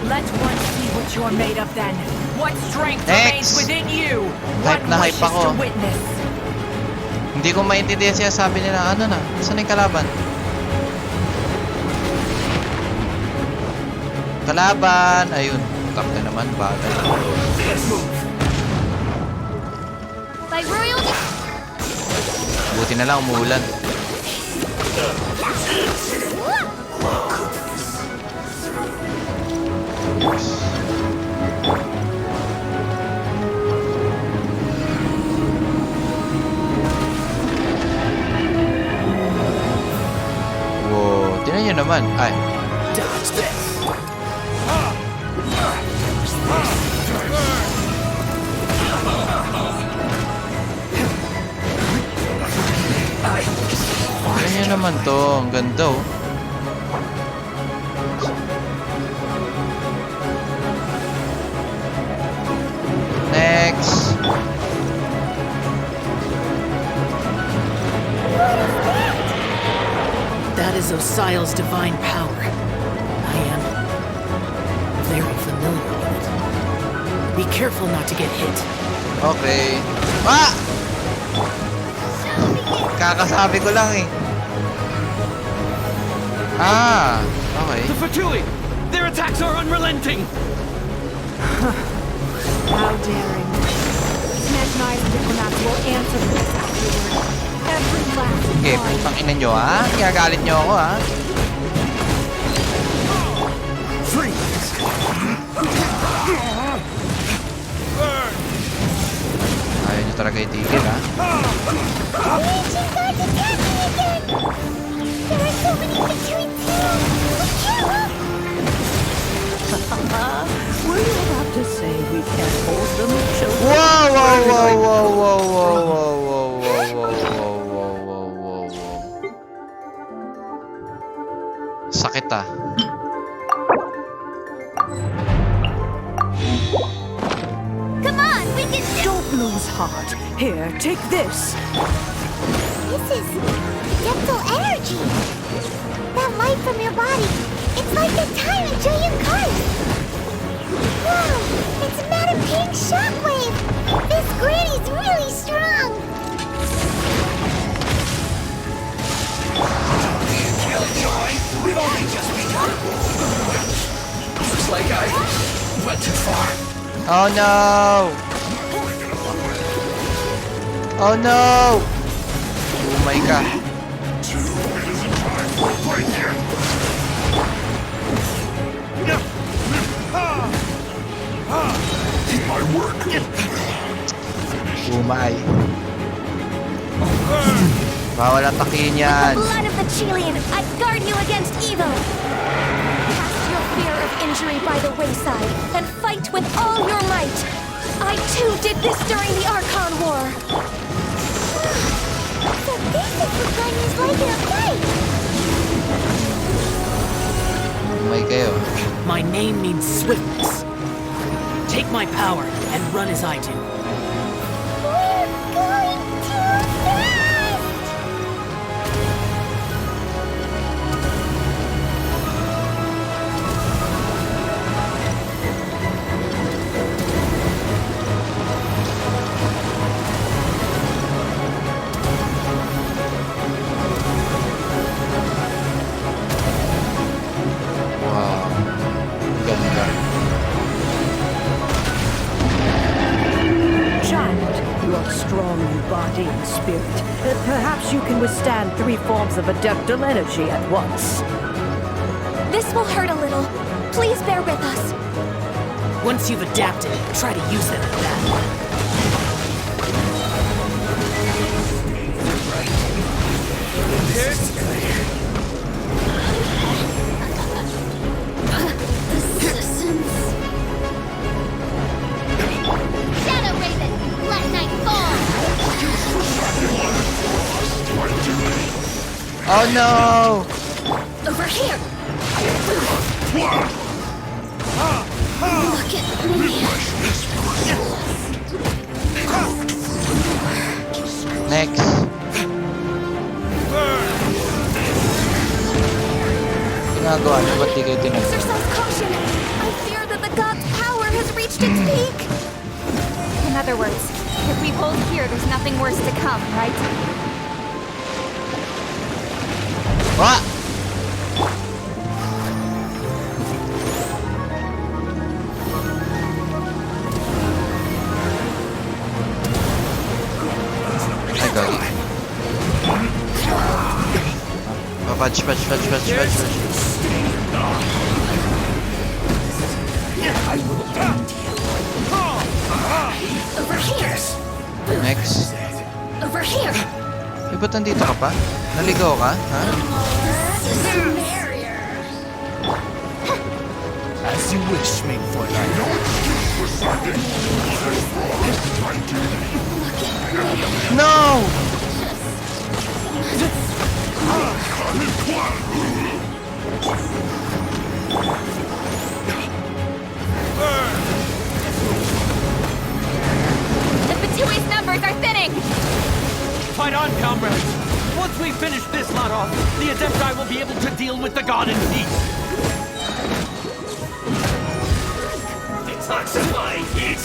Let one see what you are made of then. What strength remains Next. within you. Hype What na hype wishes to ako. witness. Hindi ko maintindihan siya sabi nila. Ano na? Saan yung kalaban? Kalaban! Ayun. Tak na naman. Bagay. By royal... Buti na lang umuulan. Wow. Tingnan nyo naman. Ay. Tingnan nyo naman to. Ang ganda oh. Next. That is Osial's divine power. I am very familiar with it. Be careful not to get hit. Okay. Ah! Kakasabi ko lang eh. Ah, okay. The Fatui! Their attacks are unrelenting! How daring. Mechanized diplomats will answer for this afterward. Every last Okay, line. putang ina nyo ha. Ginagalit nyo ako ha. Ayaw nyo talaga itigil ha. Ancient gods attacking again! There are so many Fatui too! Were you about to say we can't hold them, children? Wow, wow, wow, wow, wow, wow, wow, wow, wow, wow, wow, wow, wow, wow. Sakit ah. Come on, we can do... Don't lose heart. Here, take this. This is dental energy. That light from your body. It's like the time in Julian Card. Wow, it's Madam Ping's shockwave. This granny's really strong. We've only just begun. Looks like I went too far. Oh no! Oh no! Oh my god. Right here. Did my work. Umay. Bawal atakin yan. Blood of the Chilean, I guard you against evil! Cast your fear of injury by the wayside, and fight with all your might! I too did this during the Archon War! Damay kayo. My name means swiftness. Take my power and run as I do. We're going too fast! Wow. Ganda. Child, you are strong in body and spirit. Perhaps you can withstand 3 forms of adeptal energy at once. This will hurt a little. Please bear with us. Once you've adapted, try to use them at that. Shadow Raven, let night fall! Oh no! Over here! Look at me! Next. Ginagawa niyo, ba't di kayo tinagyan? Exercise caution. I fear that the god's power has reached its peak. In other words, if we hold here, there's nothing worse to come, right? What? Ay, gagi. Fudge. I will end you. Over here! Next. Over here! Eh, ba't nandito ka pa? Naligaw ka? Ha? As you wish, main for No! The Fatui's numbers are thinning! Fight on, comrades! Once we finish this lot off, the Adepti will be able to deal with the god in peace. Detoxify heat!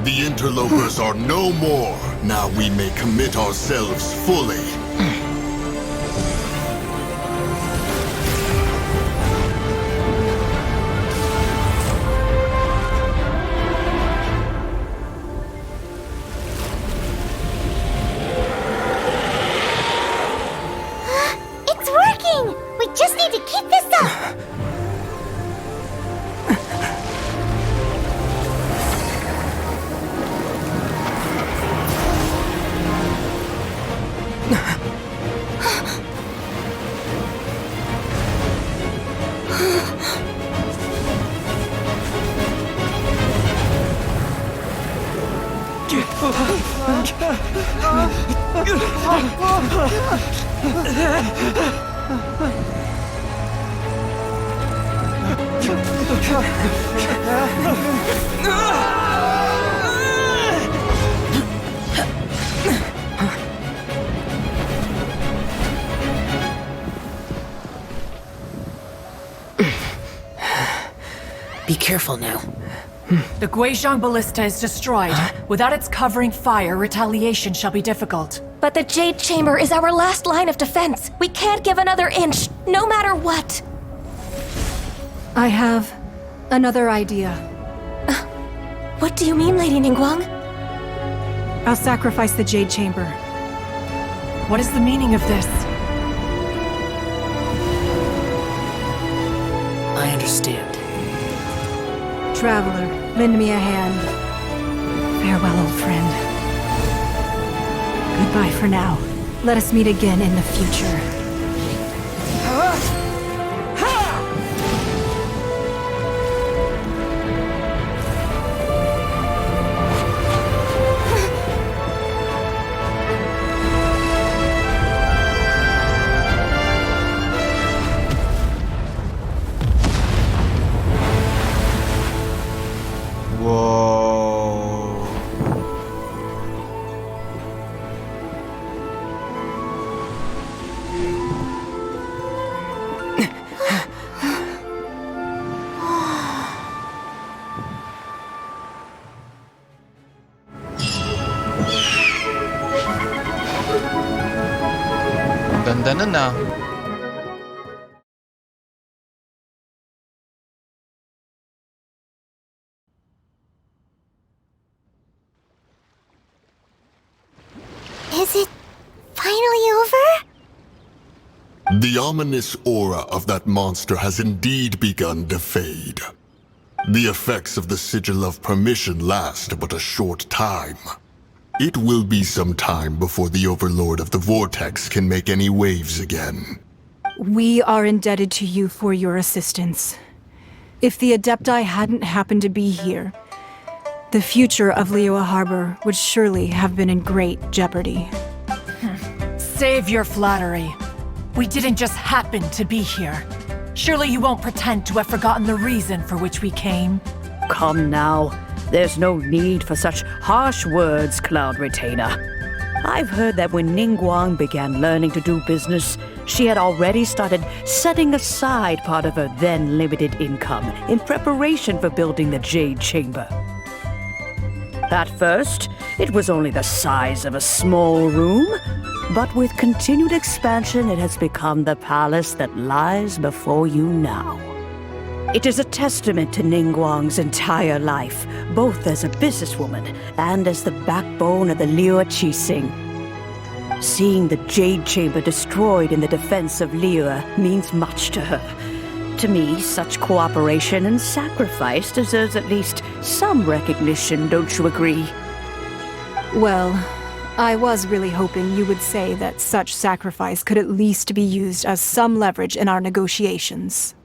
The interlopers are no more. Now we may commit ourselves fully. It's working! We just need to keep this up! Be careful now. The Guizhong Ballista is destroyed. Without its covering fire, retaliation shall be difficult. But the Jade Chamber is our last line of defense. We can't give another inch, no matter what. I have another idea. What do you mean, Lady Ningguang? I'll sacrifice the Jade Chamber. What is the meaning of this? I understand. Traveler, lend me a hand. Farewell, old friend. Goodbye for now. Let us meet again in the future. Ganda nun ah. Is it finally over? The ominous aura of that monster has indeed begun to fade. The effects of the Sigil of Permission last but a short time. It will be some time before the Overlord of the Vortex can make any waves again. We are indebted to you for your assistance. If the Adepti hadn't happened to be here, the future of Liyue Harbor would surely have been in great jeopardy. Save your flattery. We didn't just happen to be here. Surely you won't pretend to have forgotten the reason for which we came. Come now. There's no need for such harsh words, Cloud Retainer. I've heard that when Ningguang began learning to do business, she had already started setting aside part of her then limited income in preparation for building the Jade Chamber. At first, it was only the size of a small room, but with continued expansion, it has become the palace that lies before you now. It is a testament to Ningguang's entire life, both as a businesswoman and as the backbone of the Liyue Qixing. Seeing the Jade Chamber destroyed in the defense of Liyue means much to her. To me, such cooperation and sacrifice deserves at least some recognition, don't you agree? Well, I was really hoping you would say that such sacrifice could at least be used as some leverage in our negotiations.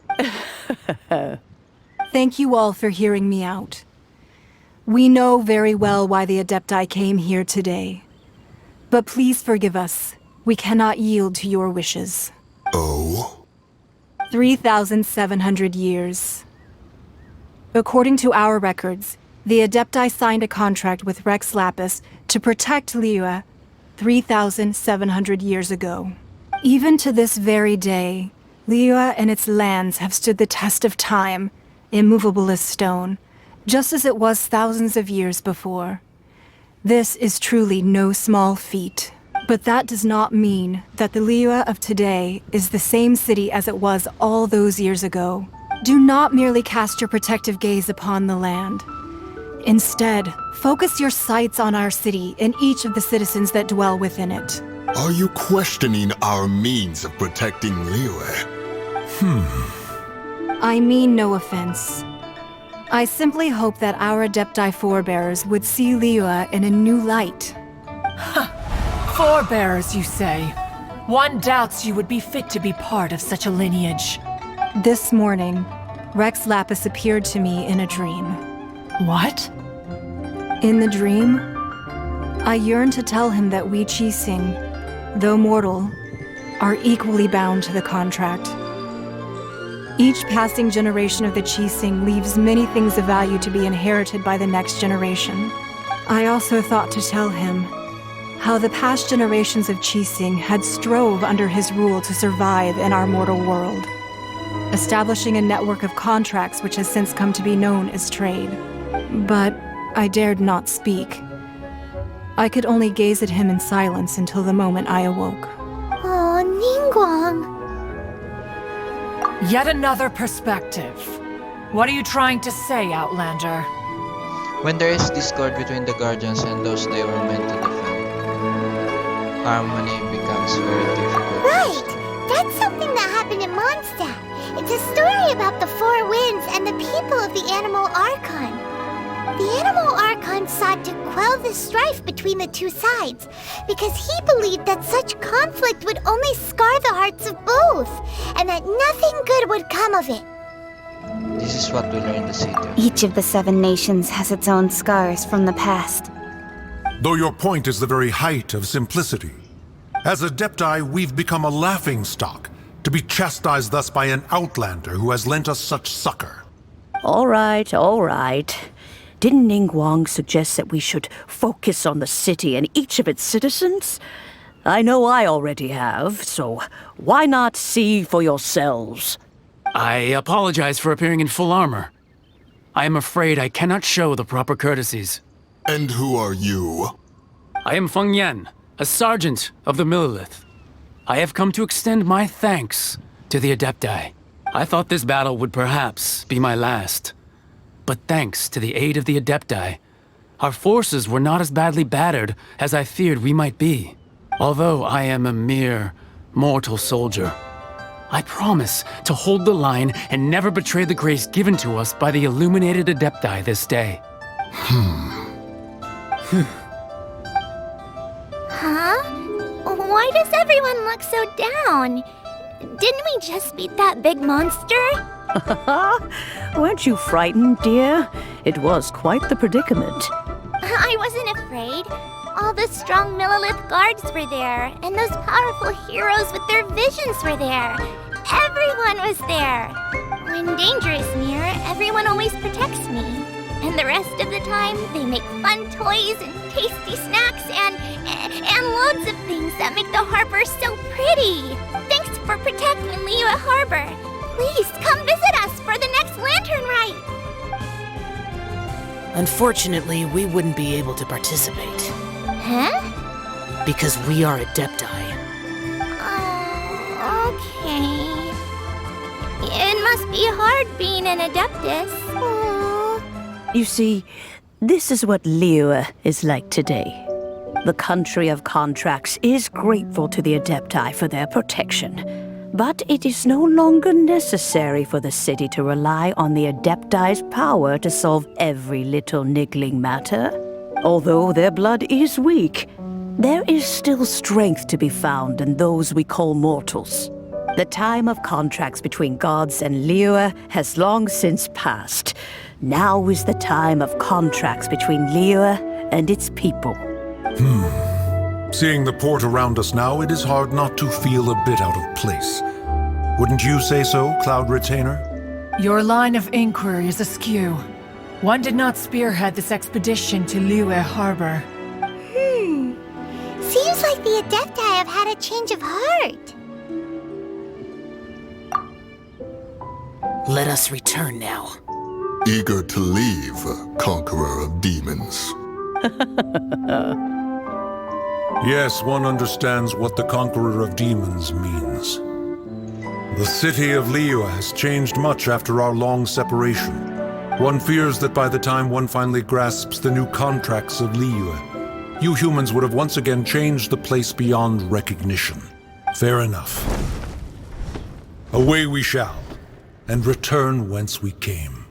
Thank you all for hearing me out. We know very well why the Adepti came here today. But please forgive us. We cannot yield to your wishes. Oh? 3,700 years. According to our records, the Adepti signed a contract with Rex Lapis to protect Liyue 3,700 years ago. Even to this very day, Liyue and its lands have stood the test of time, immovable as stone, just as it was thousands of years before. This is truly no small feat. But that does not mean that the Liyue of today is the same city as it was all those years ago. Do not merely cast your protective gaze upon the land. Instead, focus your sights on our city and each of the citizens that dwell within it. Are you questioning our means of protecting Liyue? I mean no offense. I simply hope that our Adepti forebears would see Liyue in a new light. Forebearers, you say? One doubts you would be fit to be part of such a lineage. This morning, Rex Lapis appeared to me in a dream. What? In the dream, I yearned to tell him that we Qixing, though mortal, are equally bound to the contract. Each passing generation of the Qixing leaves many things of value to be inherited by the next generation. I also thought to tell him how the past generations of Qixing had strove under his rule to survive in our mortal world, establishing a network of contracts which has since come to be known as trade. But I dared not speak. I could only gaze at him in silence until the moment I awoke. Oh, Ningguang. Yet another perspective. What are you trying to say, Outlander? When there is discord between the Guardians and those they were meant to defend, harmony becomes very difficult. Right! That's something that happened in Mondstadt. It's a story about the Four Winds and the people of the Animal Archon. The Animal Archon sought to quell the strife between the two sides because he believed that such conflict would only scar the hearts of both, and that nothing good would come of it. This is what we learned the city. Each of the 7 nations has its own scars from the past. Though your point is the very height of simplicity. As Adepti, we've become a laughingstock, to be chastised thus by an outlander who has lent us such succor. All right, all right. Didn't Ningguang suggest that we should focus on the city and each of its citizens? I know I already have, so why not see for yourselves? I apologize for appearing in full armor. I am afraid I cannot show the proper courtesies. And who are you? I am Feng Yan, a sergeant of the Millilith. I have come to extend my thanks to the Adepti. I thought this battle would perhaps be my last. But thanks to the aid of the Adepti, our forces were not as badly battered as I feared we might be. Although I am a mere mortal soldier, I promise to hold the line and never betray the grace given to us by the illuminated Adepti this day. Huh? Why does everyone look so down? Didn't we just beat that big monster? Weren't you frightened, dear? It was quite the predicament. I wasn't afraid. All the strong Millilith guards were there, and those powerful heroes with their visions were there. Everyone was there. When danger is near, everyone always protects me. And the rest of the time, they make fun toys and tasty snacks and loads of things that make the harbor so pretty. Thanks for protecting Liyue Harbor. Please come visit us for the next lantern rite. Unfortunately, we wouldn't be able to participate. Huh? Because we are Adepti. Okay. It must be hard being an Adeptus. You see, this is what Liyue is like today. The country of contracts is grateful to the Adepti for their protection. But it is no longer necessary for the city to rely on the Adepti's power to solve every little niggling matter. Although their blood is weak, there is still strength to be found in those we call mortals. The time of contracts between gods and Liyue has long since passed. Now is the time of contracts between Liyue and its people. Seeing the port around us now, it is hard not to feel a bit out of place. Wouldn't you say so, Cloud Retainer? Your line of inquiry is askew. One did not spearhead this expedition to Liyue Harbor. Seems like the Adepti have had a change of heart. Let us return now. Eager to leave, Conqueror of Demons. Yes, one understands what the Conqueror of Demons means. The city of Liyue has changed much after our long separation. One fears that by the time one finally grasps the new contracts of Liyue, you humans would have once again changed the place beyond recognition. Fair enough. Away we shall, and return whence we came.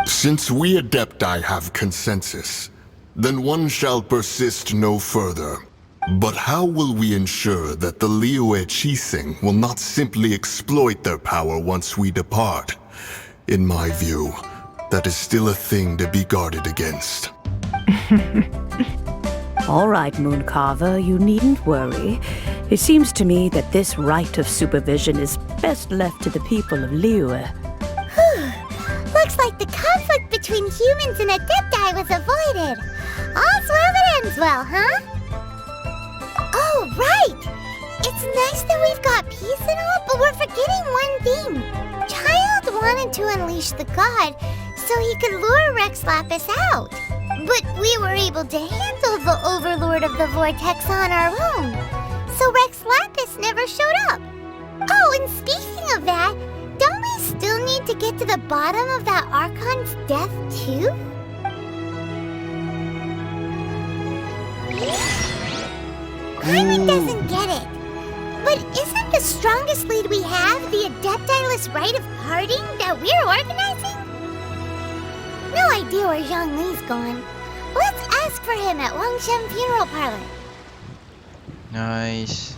Since we Adepti have consensus, then one shall persist no further. But how will we ensure that the RYYZN will not simply exploit their power once we depart? In my view, that is still a thing to be guarded against. All right, Mooncarver, you needn't worry. It seems to me that this right of supervision is best left to the people of Liyue. Looks like the conflict between humans and Adepti was avoided. All's well that ends well, huh? Oh, right! It's nice that we've got peace and all, but we're forgetting one thing. Child wanted to unleash the god so he could lure Rex Lapis out. But we were able to handle the Overlord of the Vortex on our own. So Rex Lapis never showed up. Oh, and speaking of that, don't we still need to get to the bottom of that Archon's death, too? Hyman doesn't get it. But isn't the strongest lead we have the Adeptiless Rite of Parting that we're organizing? No idea where Zhang Li's gone. Let's ask for him at Wangshen Funeral Parlor. Nice.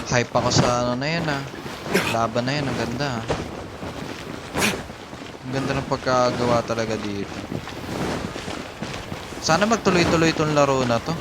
Hype ako sa ano na yan ah. Laban na yan, ang ganda. Ang ganda ng pagkagawa talaga dito. Sana magtuloy-tuloy itong laro na to.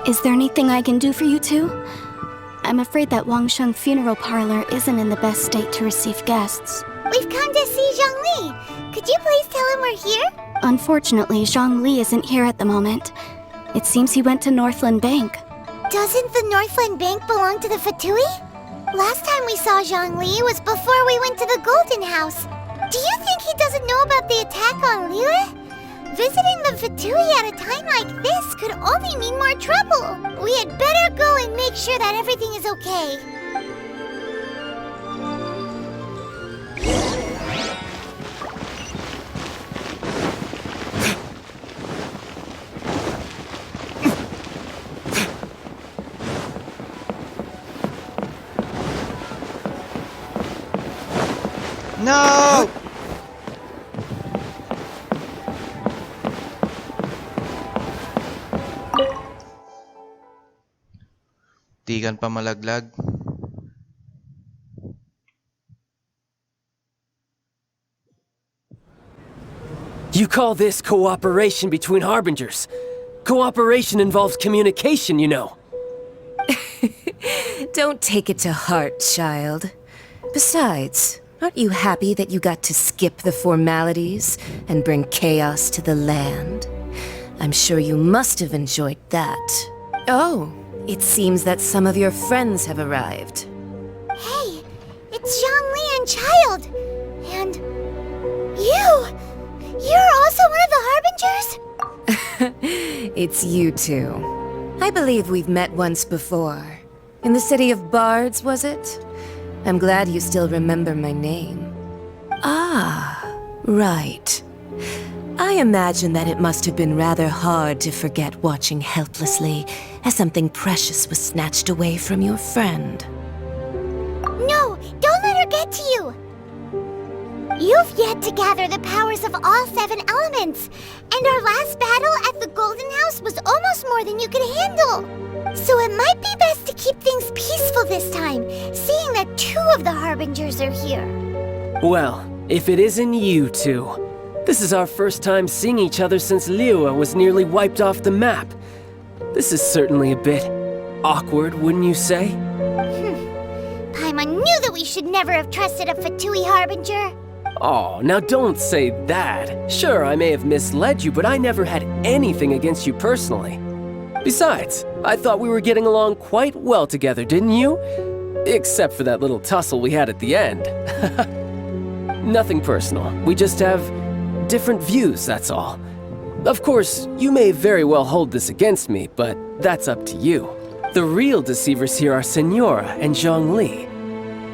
Is there anything I can do for you two? I'm afraid that Wangsheng funeral parlor isn't in the best state to receive guests. We've come to see Zhongli. Could you please tell him we're here? Unfortunately, Zhongli isn't here at the moment. It seems he went to Northland Bank. Doesn't the Northland Bank belong to the Fatui? Last time we saw Zhongli was before we went to the Golden House. Do you think he doesn't know about the attack on liyue? Visiting the Fatui at a time like this could only mean more trouble. We had better go and make sure that everything is okay. No! Di kan pa malaglag. You call this cooperation between Harbingers? Cooperation involves communication, you know. Don't take it to heart, child. Besides, aren't you happy that you got to skip the formalities and bring chaos to the land? I'm sure you must have enjoyed that. Oh, it seems that some of your friends have arrived. Hey, it's Zhongli and Child. And you! You're also one of the Harbingers? It's you two. I believe we've met once before. In the City of Bards, was it? I'm glad you still remember my name. Ah, right. I imagine that it must have been rather hard to forget watching helplessly as something precious was snatched away from your friend. No, don't let her get to you! You've yet to gather the powers of all 7 elements, and our last battle at the Golden House was almost more than you could handle. So it might be best to keep things peaceful this time, seeing that 2 of the Harbingers are here. Well, if it isn't you two. This is our first time seeing each other since liyue was nearly wiped off the map. This is certainly a bit awkward, wouldn't you say? Paimon knew that we should never have trusted a Fatui Harbinger. Oh, now don't say that. Sure, I may have misled you, but I never had anything against you personally. Besides, I thought we were getting along quite well together, didn't you? Except for that little tussle we had at the end. Nothing personal. We just have different views, that's all. Of course, you may very well hold this against me, but that's up to you. The real deceivers here are Senora and Zhongli.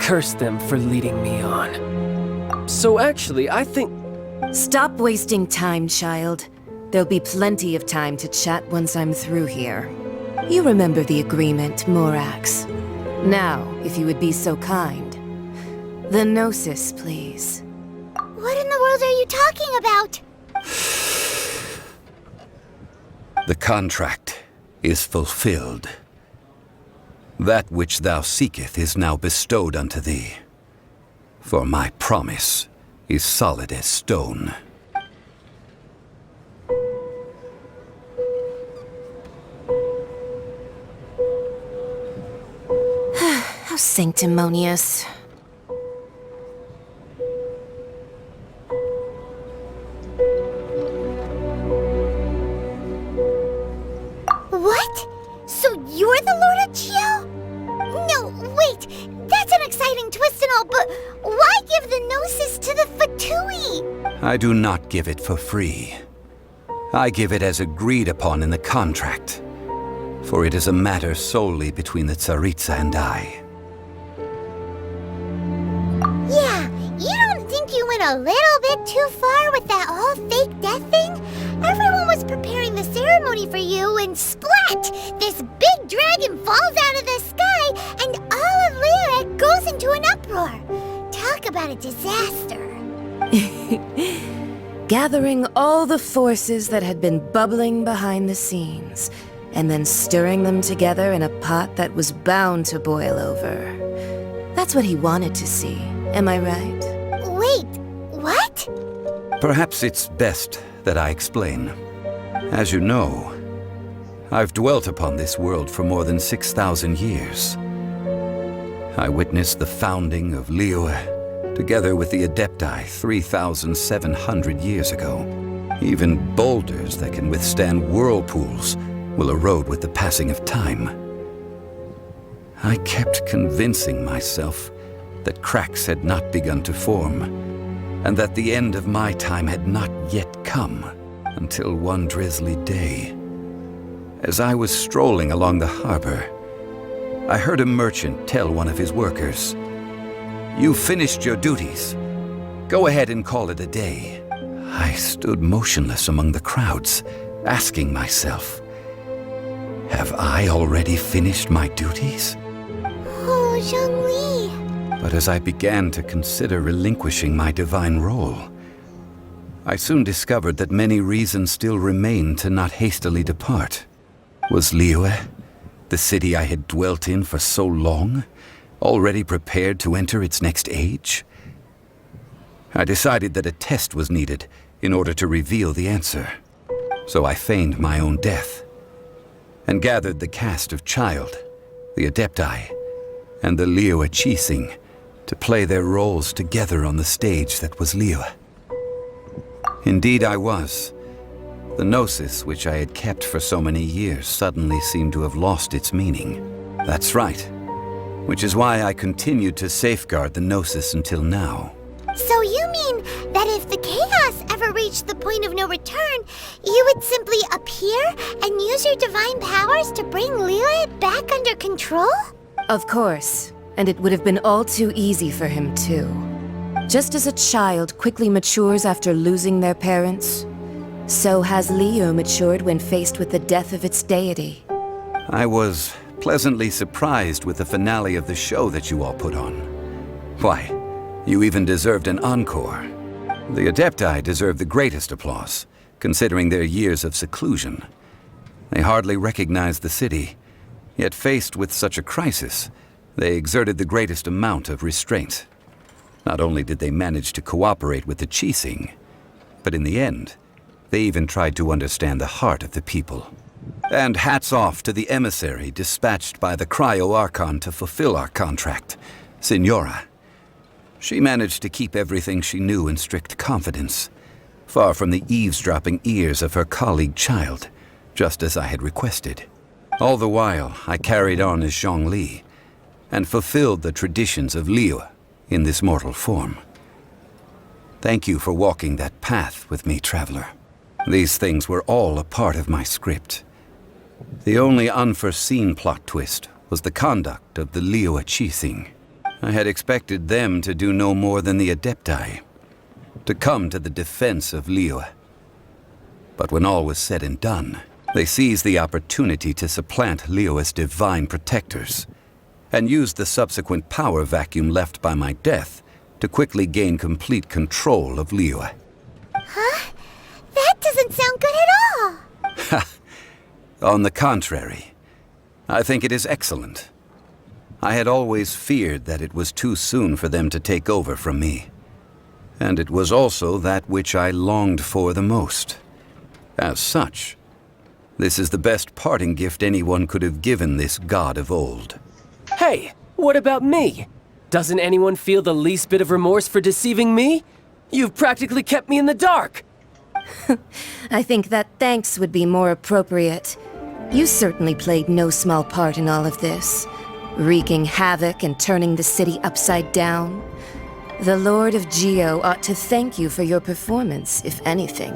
Curse them for leading me on. So actually, I think... Stop wasting time, child. There'll be plenty of time to chat once I'm through here. You remember the agreement, Morax. Now, if you would be so kind. The Gnosis, please. What in the world are you talking about? The contract is fulfilled. That which thou seeketh is now bestowed unto thee. For my promise is solid as stone. How sanctimonious. What? So you're the Lord of Geo? No, wait! That's an exciting twist and all, but why give the Gnosis to the Fatui? I do not give it for free. I give it as agreed upon in the contract. For it is a matter solely between the Tsaritsa and I. Yeah, you don't think you went a little bit too far with that whole fake death thing? Everyone was preparing the ceremony for you and splat! This big dragon falls out of the sky and all of liyue goes into an uproar. Talk about a disaster. Gathering all the forces that had been bubbling behind the scenes, and then stirring them together in a pot that was bound to boil over. That's what he wanted to see, am I right? Wait, what? Perhaps it's best that I explain. As you know, I've dwelt upon this world for more than 6,000 years. I witnessed the founding of liyue, together with the Adepti 3,700 years ago. Even boulders that can withstand whirlpools will erode with the passing of time. I kept convincing myself that cracks had not begun to form, and that the end of my time had not yet come, until one drizzly day. As I was strolling along the harbor, I heard a merchant tell one of his workers, "You've finished your duties. Go ahead and call it a day." I stood motionless among the crowds, asking myself, have I already finished my duties? Oh, Zhongli. But as I began to consider relinquishing my divine role, I soon discovered that many reasons still remained to not hastily depart. Was Liyue, the city I had dwelt in for so long, already prepared to enter its next age? I decided that a test was needed in order to reveal the answer. So I feigned my own death, and gathered the cast of Child, the Adepti, and the liyue Qixing to play their roles together on the stage that was Liyue. Indeed I was. The gnosis which I had kept for so many years suddenly seemed to have lost its meaning. That's right. Which is why I continued to safeguard the gnosis until now. So you mean that if the chaos ever reached the point of no return, you would simply appear and use your divine powers to bring Liyue back under control? Of course, and it would have been all too easy for him too. Just as a child quickly matures after losing their parents, so has Liyue matured when faced with the death of its deity. I was pleasantly surprised with the finale of the show that you all put on. Why, you even deserved an encore. The Adepti deserve the greatest applause, considering their years of seclusion. They hardly recognized the city, yet faced with such a crisis, they exerted the greatest amount of restraint. Not only did they manage to cooperate with the Qixing, but in the end, they even tried to understand the heart of the people. And hats off to the emissary dispatched by the Cryo-Archon to fulfill our contract, Signora. She managed to keep everything she knew in strict confidence, far from the eavesdropping ears of her colleague Child, just as I had requested. All the while, I carried on as Zhongli, and fulfilled the traditions of Liyue in this mortal form. Thank you for walking that path with me, Traveler. These things were all a part of my script. The only unforeseen plot twist was the conduct of the liyue Qixing. I had expected them to do no more than the Adepti, to come to the defense of Liyue. But when all was said and done, they seized the opportunity to supplant Liyue's divine protectors, and used the subsequent power vacuum left by my death to quickly gain complete control of Liyue. Huh? That doesn't sound good at all! On the contrary, I think it is excellent. I had always feared that it was too soon for them to take over from me. And it was also that which I longed for the most. As such, this is the best parting gift anyone could have given this god of old. Hey, what about me? Doesn't anyone feel the least bit of remorse for deceiving me? You've practically kept me in the dark! I think that thanks would be more appropriate. You certainly played no small part in all of this, wreaking havoc and turning the city upside down. The Lord of Geo ought to thank you for your performance, if anything.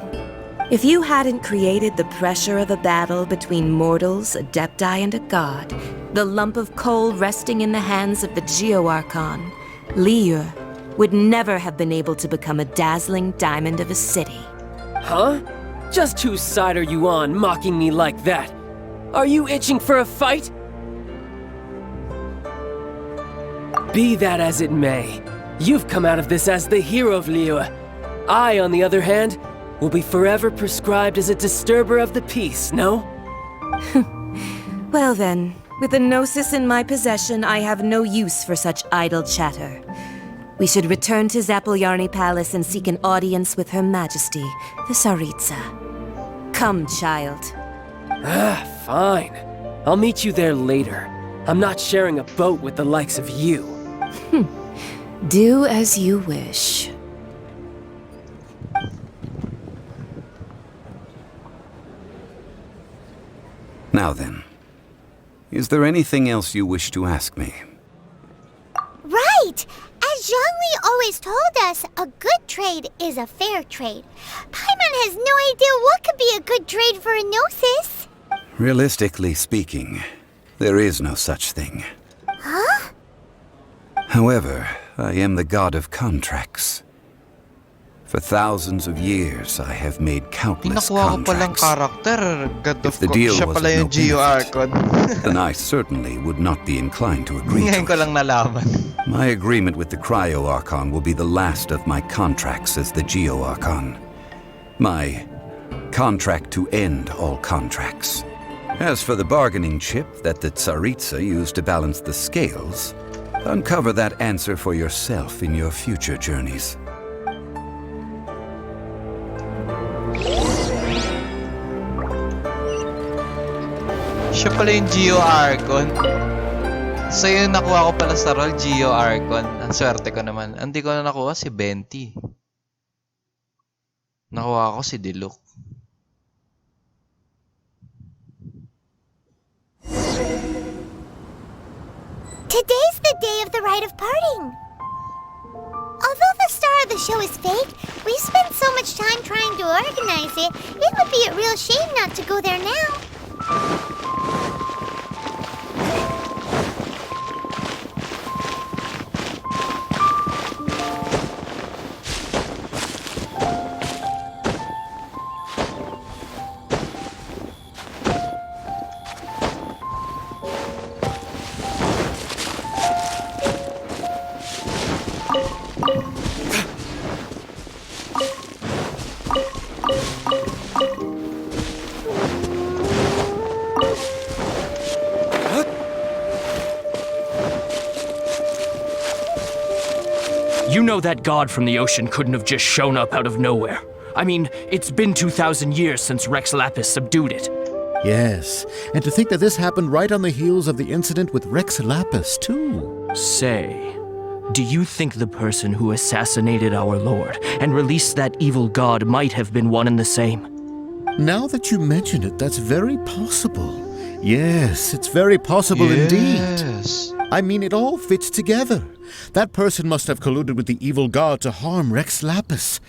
If you hadn't created the pressure of a battle between mortals, Adepti, and a god, the lump of coal resting in the hands of the Geo-Archon, Liyue, would never have been able to become a dazzling diamond of a city. Huh? Just whose side are you on, mocking me like that? Are you itching for a fight? Be that as it may, you've come out of this as the hero of Liyue. I, on the other hand, will be forever prescribed as a disturber of the peace, no? Well then, with the Gnosis in my possession, I have no use for such idle chatter. We should return to Zapolyarny Palace and seek an audience with Her Majesty, the Tsaritsa. Come, child. Ah, Fine. I'll meet you there later. I'm not sharing a boat with the likes of you. Do as you wish. Now then, is there anything else you wish to ask me? Right! As Zhongli always told us, a good trade is a fair trade. Paimon has no idea what could be a good trade for a Gnosis. Realistically speaking, there is no such thing. Huh? However, I am the god of contracts. For thousands of years, I have made countless Nakuha ko palang contracts. character. God of If the deal siya was pala of no yung Geo benefit, Archon. then I certainly would not be inclined to agree Ngayon to ko it. lang nalaman. My agreement with the Cryo Archon will be the last of my contracts as the Geo Archon. My contract to end all contracts. As for the bargaining chip that the Tsaritsa used to balance the scales, uncover that answer for yourself in your future journeys. Siya pala yung Geo Archon. So yun nakuha ko pala sa role, Geo Archon. Ang swerte ko naman. Hindi ko na nakuha si Benti. Nakuha ko si Diluc. Today's the day of the rite of parting. Although the star of the show is fake, we spent so much time trying to organize it, it would be a real shame not to go there now. You know that god from the ocean couldn't have just shown up out of nowhere. I mean, it's been 2,000 years since Rex Lapis subdued it. Yes, and to think that this happened right on the heels of the incident with Rex Lapis, too. Say, do you think the person who assassinated our lord and released that evil god might have been one and the same? Now that you mention it, that's very possible. Yes, it's very possible indeed. I mean, it all fits together. That person must have colluded with the evil god to harm Rex Lapis.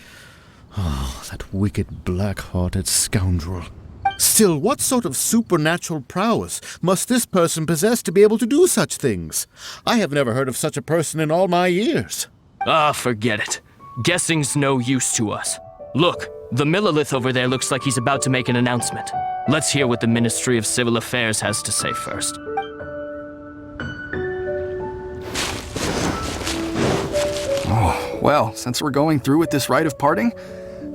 Oh, that wicked, black-hearted scoundrel. Still, what sort of supernatural prowess must this person possess to be able to do such things? I have never heard of such a person in all my years. Ah, forget it. Guessing's no use to us. Look, the Millilith over there looks like he's about to make an announcement. Let's hear what the Ministry of Civil Affairs has to say first. Oh, well, since we're going through with this rite of parting,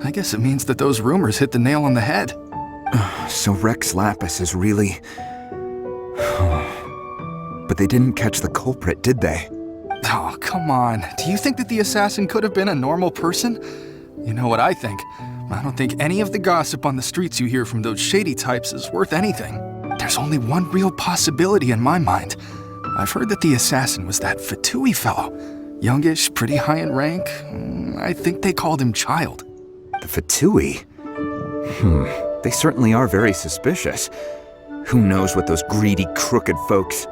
I guess it means that those rumors hit the nail on the head. So Rex Lapis is really... But they didn't catch the culprit, did they? Oh, come on. Do you think that the assassin could have been a normal person? You know what I think? I don't think any of the gossip on the streets you hear from those shady types is worth anything. There's only one real possibility in my mind. I've heard that the assassin was that Fatui fellow. Youngish, pretty high in rank. I think they called him Child. The Fatui? They certainly are very suspicious. Who knows what those greedy, crooked folks...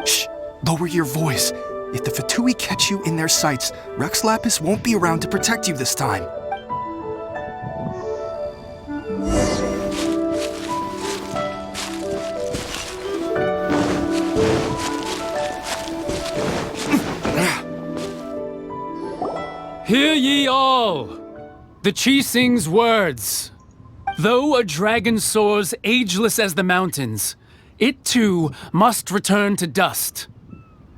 Shh! Lower your voice. If the Fatui catch you in their sights, Rex Lapis won't be around to protect you this time. Hear ye all! The Chi Sing's words. Though a dragon soars ageless as the mountains, it too must return to dust.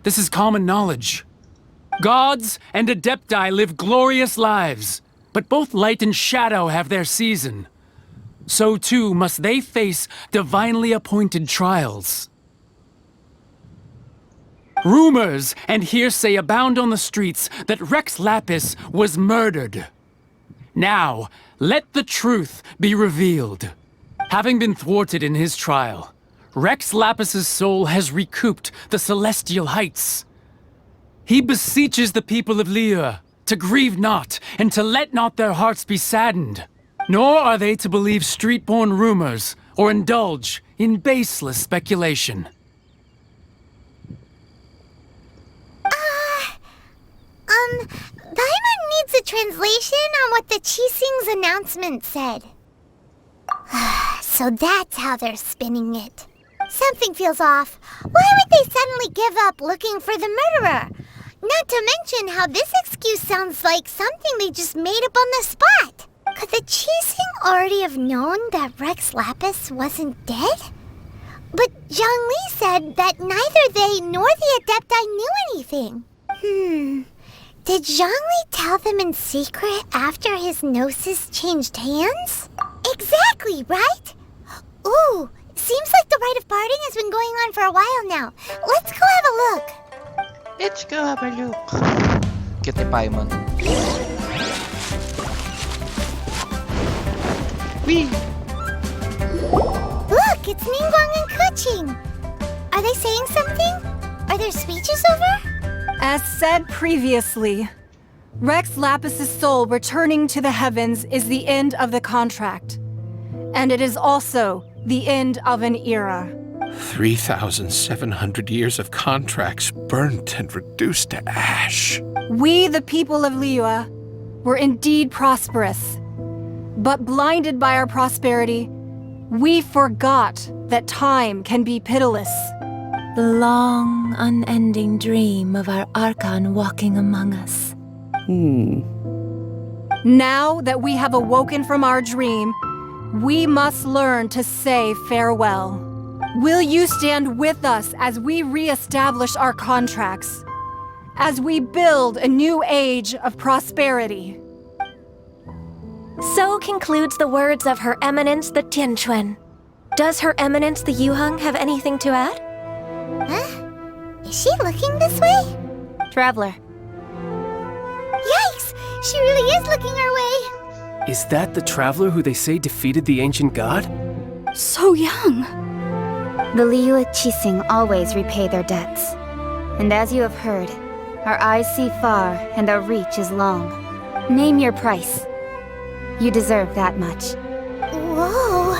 This is common knowledge. Gods and Adepti live glorious lives, but both light and shadow have their season. So too must they face divinely appointed trials. Rumors and hearsay abound on the streets that Rex Lapis was murdered. Now, let the truth be revealed. Having been thwarted in his trial, Rex Lapis's soul has recouped the celestial heights. He beseeches the people of liyue to grieve not, and to let not their hearts be saddened. Nor are they to believe street-born rumors, or indulge in baseless speculation. Paimon needs a translation on what the Qixing's announcement said. So that's how they're spinning it. Something feels off. Why would they suddenly give up looking for the murderer? Not to mention how this excuse sounds like something they just made up on the spot. Could the Qixing already have known that Rex Lapis wasn't dead? But Zhongli said that neither they nor the Adepti knew anything. Did Zhongli tell them in secret after his gnosis changed hands? Exactly, right? Ooh, seems like the rite of parting has been going on for a while now. Let's go have a look. Let's go have a look. Cute ni Paimon. Whee! Look, it's Ningguang and Keqing. Are they saying something? Are there speeches over? As said previously, Rex Lapis's soul returning to the heavens is the end of the contract. And it is also the end of an era. 3,700 years of contracts burnt and reduced to ash. We, the people of liyue, were indeed prosperous. But blinded by our prosperity, we forgot that time can be pitiless. The long, unending dream of our Archon walking among us. Now that we have awoken from our dream, we must learn to say farewell. Will you stand with us as we re-establish our contracts? As we build a new age of prosperity? So concludes the words of Her Eminence the Tianquan. Does Her Eminence the Yuheng have anything to add? Huh? Is she looking this way? Traveler. Yikes! She really is looking our way! Is that the traveler who they say defeated the ancient god? So young! The liyue Qixing always repay their debts. And as you have heard, our eyes see far and our reach is long. Name your price. You deserve that much. Whoa!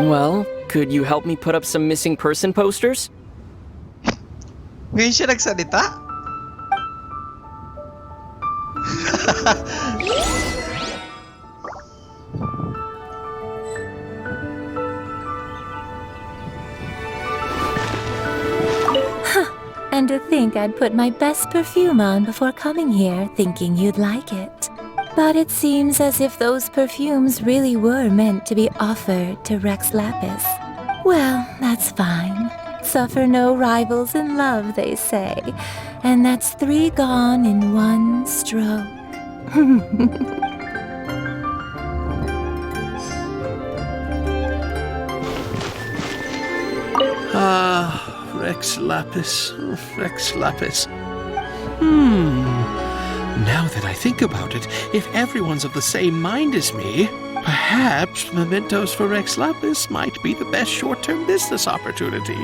Well, could you help me put up some missing person posters? Ngayon siya nagsalita? And to think I'd put my best perfume on before coming here, thinking you'd like it. But it seems as if those perfumes really were meant to be offered to Rex Lapis. Well, that's fine. Suffer no rivals in love, they say. And that's 3 gone in 1 stroke. Rex Lapis. Rex Lapis. Now that I think about it, if everyone's of the same mind as me, perhaps mementos for Rex Lapis might be the best short-term business opportunity.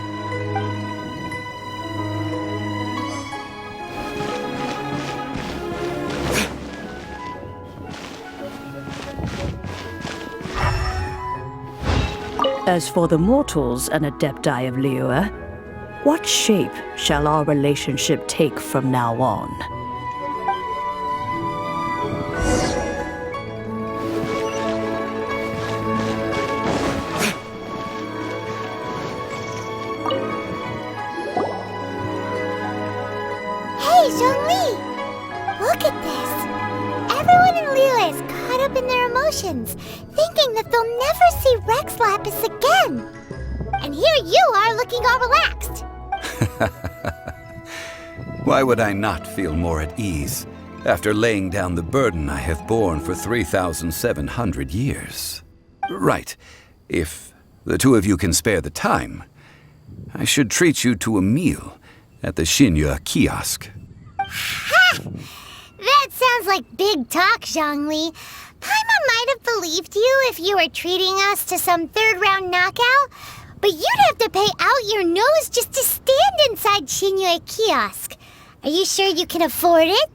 As for the mortals and Adepti of liyue, what shape shall our relationship take from now on? Hey, Zhongli! Look at this! Everyone in liyue is caught up in their emotions, thinking that they'll never see Rex Lapis again. And here you are looking all relaxed. Why would I not feel more at ease after laying down the burden I have borne for 3,700 years? Right. If the two of you can spare the time, I should treat you to a meal at the Liyue kiosk. Ha! That sounds like big talk, Zhongli. Paimon might have believed you if you were treating us to some third-round knockout, but you'd have to pay out your nose just to stand inside Liyue kiosk. Are you sure you can afford it?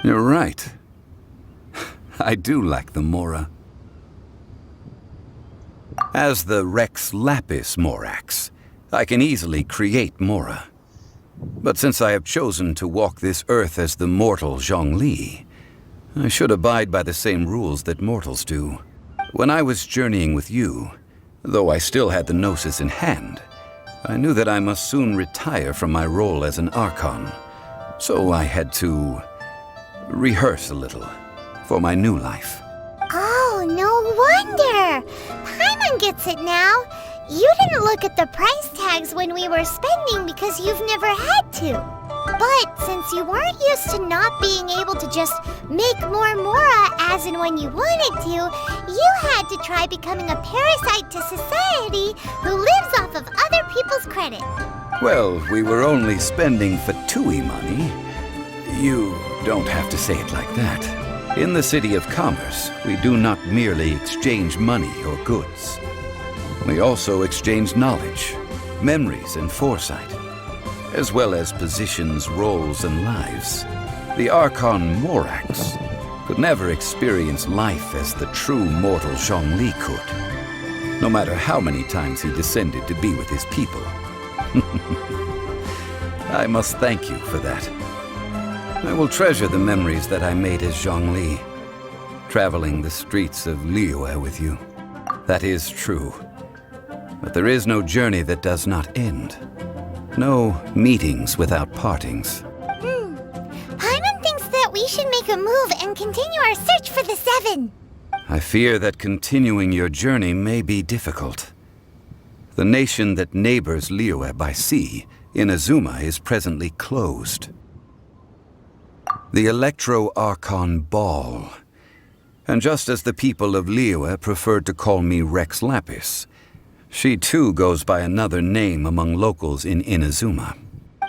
You're right. I do lack the Mora. As the Rex Lapis Morax, I can easily create Mora. But since I have chosen to walk this earth as the mortal Zhongli, I should abide by the same rules that mortals do. When I was journeying with you, though I still had the Gnosis in hand, I knew that I must soon retire from my role as an Archon. So I had to rehearse a little for my new life. Oh, no wonder! Paimon gets it now. You didn't look at the price tags when we were spending because you've never had to. But since you weren't used to not being able to just make more Mora as and when you wanted to, you had to try becoming a parasite to society who lives off of other people's credit. Well, we were only spending Fatui money. You don't have to say it like that. In the City of Commerce, we do not merely exchange money or goods. We also exchange knowledge, memories, and foresight, as well as positions, roles, and lives. The Archon Morax could never experience life as the true mortal Zhongli could, no matter how many times he descended to be with his people. I must thank you for that. I will treasure the memories that I made as Zhongli, traveling the streets of Liyue with you. That is true. But there is no journey that does not end. No meetings without partings. Paimon thinks that we should make a move and continue our search for the Seven. I fear that continuing your journey may be difficult. The nation that neighbors Liyue by sea, Inazuma, is presently closed. The Electro-Archon Ball. And just as the people of Liyue preferred to call me Rex Lapis, she too goes by another name among locals in Inazuma.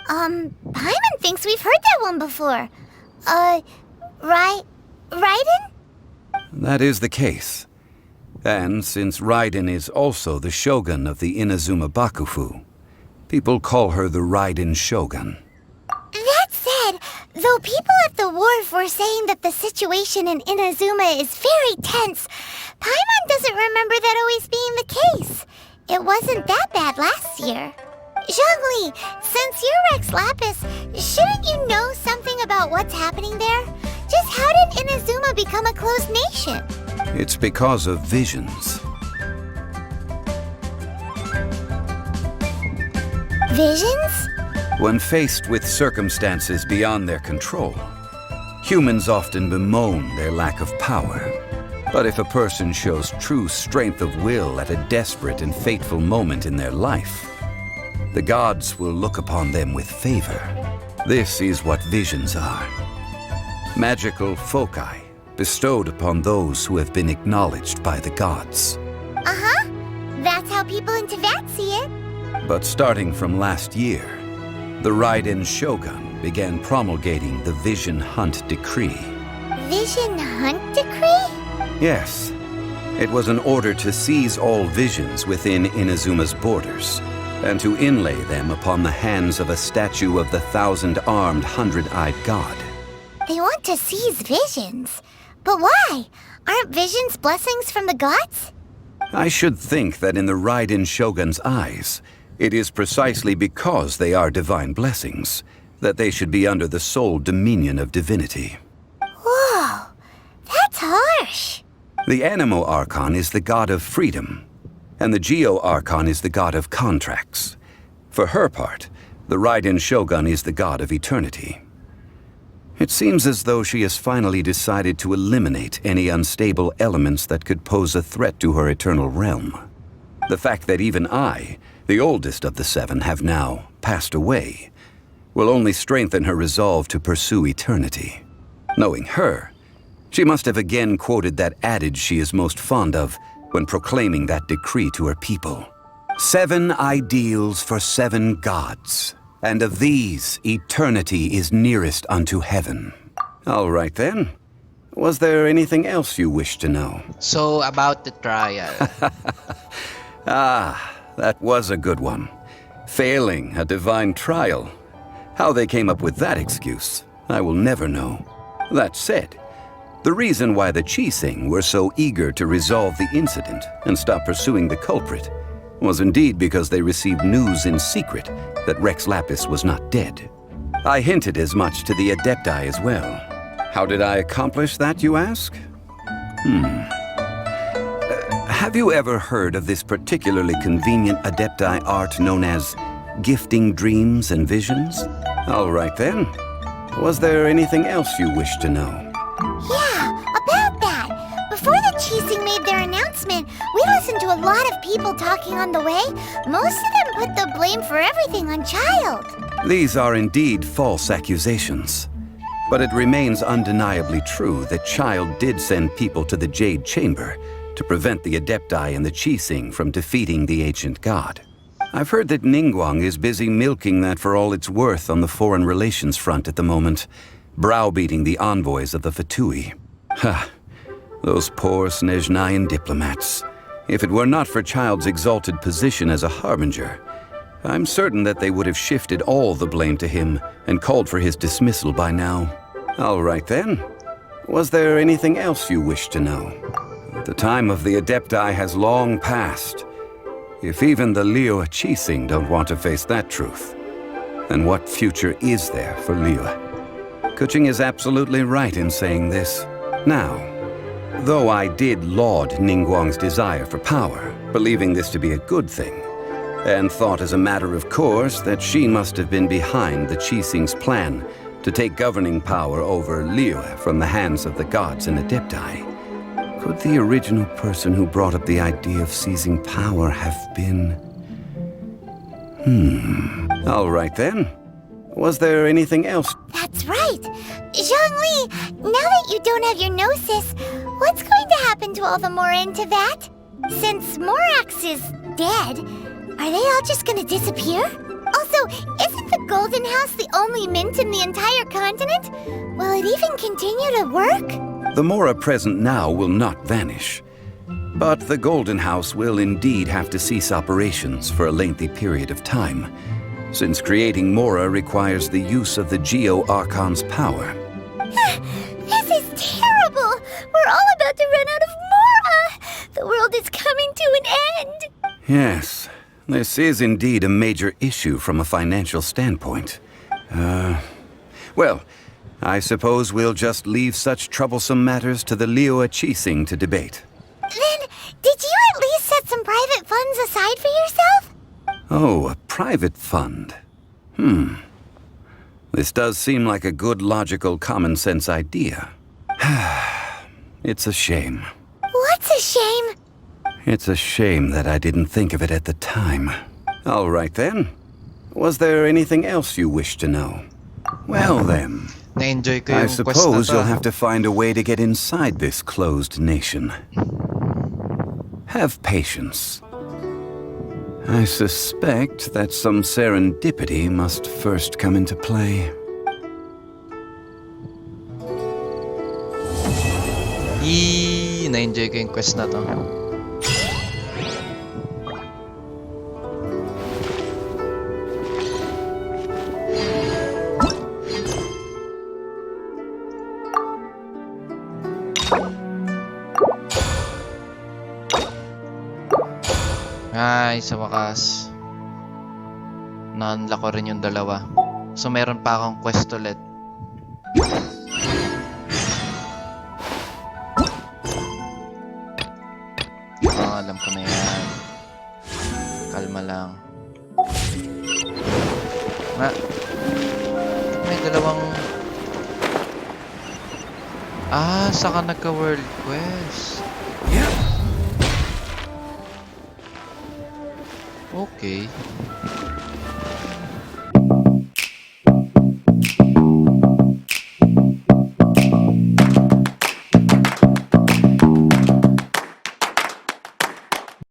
Paimon thinks we've heard that one before. RYYZN? That is the case. And since Raiden is also the shogun of the Inazuma Bakufu, people call her the Raiden Shogun. That said, though people at the wharf were saying that the situation in Inazuma is very tense, Paimon doesn't remember that always being the case. It wasn't that bad last year. Zhongli, since you're Rex Lapis, shouldn't you know something about what's happening there? Just how did Inazuma become a closed nation? It's because of visions. Visions? When faced with circumstances beyond their control, humans often bemoan their lack of power. But if a person shows true strength of will at a desperate and fateful moment in their life, the gods will look upon them with favor. This is what visions are. Magical foci bestowed upon those who have been acknowledged by the gods. Uh-huh. That's how people in Teyvat see it. But starting from last year, the Raiden Shogun began promulgating the Vision Hunt Decree. Vision Hunt Decree? Yes. It was an order to seize all visions within Inazuma's borders, and to inlay them upon the hands of a statue of the 1,000-armed, 100-eyed god. They want to seize visions. But why? Aren't visions blessings from the gods? I should think that in the Raiden Shogun's eyes, it is precisely because they are divine blessings that they should be under the sole dominion of divinity. Whoa, that's harsh. The Animo Archon is the god of freedom, and the Geo Archon is the god of contracts. For her part, the Raiden Shogun is the god of eternity. It seems as though she has finally decided to eliminate any unstable elements that could pose a threat to her eternal realm. The fact that even I, the oldest of the seven, have now passed away, will only strengthen her resolve to pursue eternity. Knowing her, she must have again quoted that adage she is most fond of when proclaiming that decree to her people. 7 ideals for 7 gods, and of these, eternity is nearest unto heaven. All right then. Was there anything else you wish to know? So, about the trial. That was a good one. Failing a divine trial. How they came up with that excuse, I will never know. That said, the reason why the Qixing were so eager to resolve the incident and stop pursuing the culprit was indeed because they received news in secret that Rex Lapis was not dead. I hinted as much to the Adepti as well. How did I accomplish that, you ask? Have you ever heard of this particularly convenient Adepti art known as gifting dreams and visions? All right then. Was there anything else you wish to know? Yeah, about that. Before the Qixing made their announcement, we listened to a lot of people talking on the way. Most of them put the blame for everything on Child. These are indeed false accusations. But it remains undeniably true that Child did send people to the Jade Chamber to prevent the Adepti and the Qixing from defeating the ancient god. I've heard that Ningguang is busy milking that for all it's worth on the foreign relations front at the moment, browbeating the envoys of the Fatui. Those poor Snezhnayan diplomats. If it were not for Child's exalted position as a harbinger, I'm certain that they would have shifted all the blame to him and called for his dismissal by now. All right then. Was there anything else you wish to know? The time of the Adepti has long passed. If even the liyue Qixing don't want to face that truth, then what future is there for Liyue? Kuching is absolutely right in saying this. Now, though I did laud Ningguang's desire for power, believing this to be a good thing, and thought as a matter of course that she must have been behind the Qixing's plan to take governing power over Liyue from the hands of the gods and Adepti, could the original person who brought up the idea of seizing power have been... All right then. Was there anything else? That's right. Zhongli, now that you don't have your gnosis, what's going to happen to all the Mora in Teyvat? Since Morax is dead, are they all just gonna disappear? Also, isn't the Golden House the only mint in the entire continent? Will it even continue to work? The Mora present now will not vanish. But the Golden House will indeed have to cease operations for a lengthy period of time, since creating Mora requires the use of the Geo-Archon's power. This is terrible! We're all about to run out of Mora! The world is coming to an end! Yes, this is indeed a major issue from a financial standpoint. Well, I suppose we'll just leave such troublesome matters to the liyue Qixing to debate. Then, did you at least set some private funds aside for yourself? Oh, a private fund. This does seem like a good, logical, common-sense idea. It's a shame. What's a shame? It's a shame that I didn't think of it at the time. All right then. Was there anything else you wish to know? Well then. Na-enjoy ko I yung quest suppose na you'll to. have to find a way to get inside this closed nation. Have patience. I suspect that some serendipity must first come into play. Na-enjoy ko yung quest na to. Ay, sa wakas. Na-unlock ko rin yung dalawa. So, meron pa akong quest ulit. Alam ko na yan. Kalma lang. May dalawang... saka nagka-world quest. Okay.